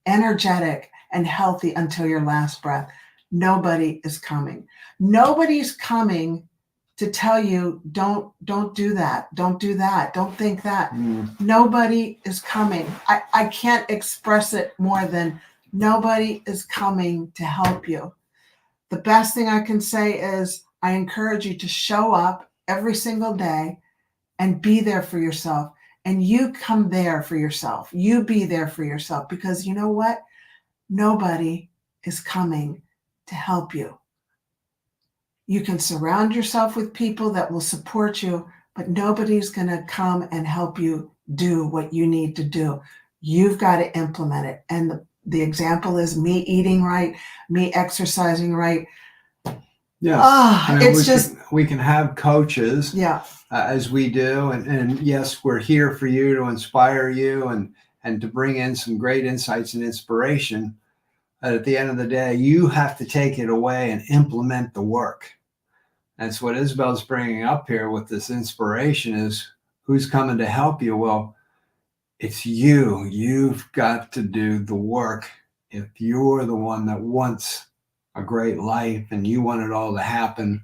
Speaker 1: energetic and healthy until your last breath. Nobody is coming. Nobody's coming to tell you, don't do that. Don't do that. Don't think that. Nobody is coming. I can't express it more than nobody is coming to help you. The best thing I can say is I encourage you to show up every single day and be there for yourself. And you come there for yourself. You be there for yourself, because you know what? Nobody is coming to help you. You can surround yourself with people that will support you, but nobody's going to come and help you do what you need to do. You've got to implement it. And the example is me eating right, me exercising right.
Speaker 3: Yeah. We can have coaches.
Speaker 1: Yeah.
Speaker 3: As we do. And yes, we're here for you to inspire you and to bring in some great insights and inspiration. But at the end of the day, you have to take it away and implement the work. That's what Isabel's bringing up here with this inspiration is who's coming to help you? Well, it's you. You've got to do the work. If you're the one that wants a great life and you want it all to happen,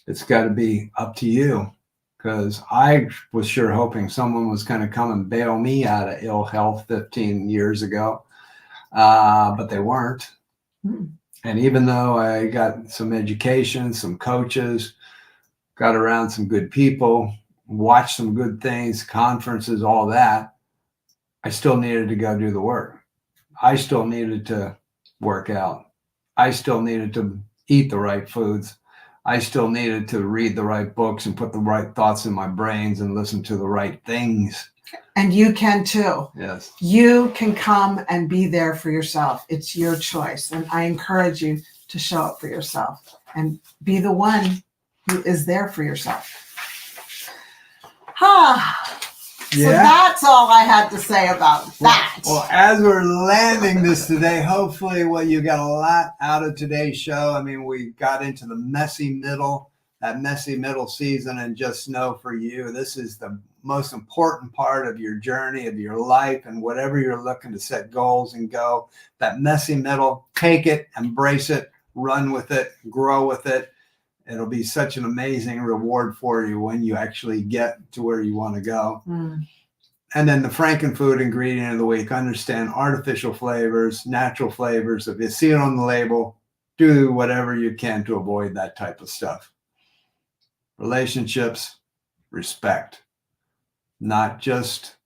Speaker 3: it's got to be up to you. Because I was sure hoping someone was going to come and bail me out of ill health 15 years ago, but they weren't. And even though I got some education, some coaches, got around some good people, watched some good things, conferences, all that, I still needed to go do the work. I still needed to work out. I still needed to eat the right foods. I still needed to read the right books and put the right thoughts in my brains and listen to the right things.
Speaker 1: And you can too.
Speaker 3: Yes.
Speaker 1: You can come and be there for yourself. It's your choice. And I encourage you to show up for yourself and be the one who is there for yourself. So that's all I had to say about that.
Speaker 3: Well, as we're landing this today, hopefully you got a lot out of today's show. I mean, we got into the messy middle, that messy middle season, and just know for you, this is the most important part of your journey, of your life, and whatever you're looking to set goals and go, that messy middle, take it, embrace it, run with it, grow with it. It'll be such an amazing reward for you when you actually get to where you want to go. And then the Frankenfood ingredient of the week, understand artificial flavors, natural flavors. If you see it on the label, do whatever you can to avoid that type of stuff. Relationships, respect, not just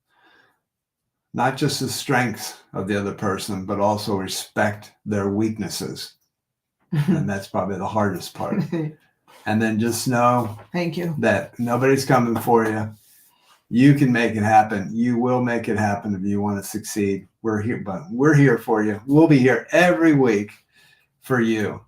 Speaker 3: not just the strengths of the other person, but also respect their weaknesses. And that's probably the hardest part. And then just know
Speaker 1: Thank you.
Speaker 3: that nobody's coming for you. You can make it happen. You will make it happen if you want to succeed. We're here, but we're here for you. We'll be here every week for you.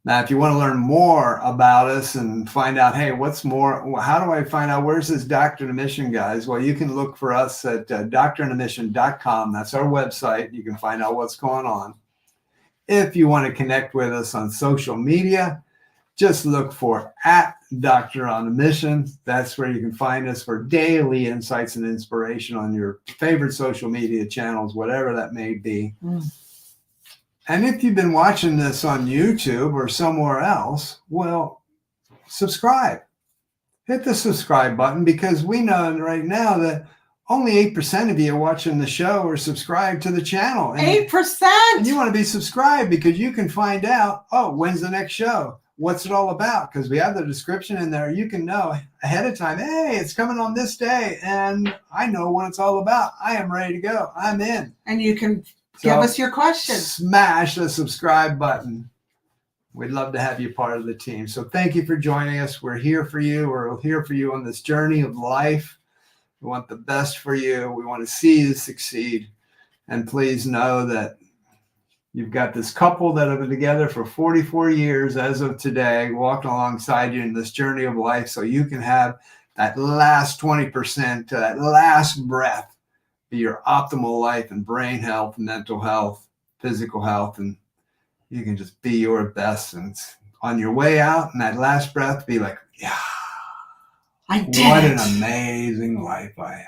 Speaker 3: Now, if you want to learn more about us and find out, hey, what's more, how do I find out, where's this Doctor in a Mission, guys? Well, you can look for us at doctorinamission.com. That's our website. You can find out what's going on. If you want to connect with us on social media, just look for @DoctorOnAMission. That's where you can find us for daily insights and inspiration on your favorite social media channels, whatever that may be. And if you've been watching this on YouTube or somewhere else, well, subscribe. Hit the subscribe button, because we know right now that only 8% of you are watching the show or subscribe to the channel.
Speaker 1: 8%.
Speaker 3: And you want to be subscribed because you can find out, oh, when's the next show? What's it all about? Because we have the description in there. You can know ahead of time, hey, it's coming on this day, and I know what it's all about. I am ready to go. I'm in.
Speaker 1: And you can give us your questions.
Speaker 3: Smash the subscribe button. We'd love to have you part of the team. So thank you for joining us. We're here for you. We're here for you on this journey of life. We want the best for you. We want to see you succeed. And please know that you've got this couple that have been together for 44 years as of today, walking alongside you in this journey of life, so you can have that last 20%, that last breath, be your optimal life and brain health, mental health, physical health, and you can just be your best. And on your way out, and that last breath, be like, yeah,
Speaker 1: I did.
Speaker 3: What an amazing life I had.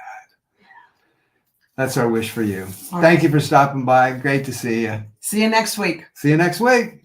Speaker 3: That's our wish for you.
Speaker 1: All
Speaker 3: Thank
Speaker 1: right.
Speaker 3: you for stopping by. Great to see you.
Speaker 1: See you next week.
Speaker 3: See you next week.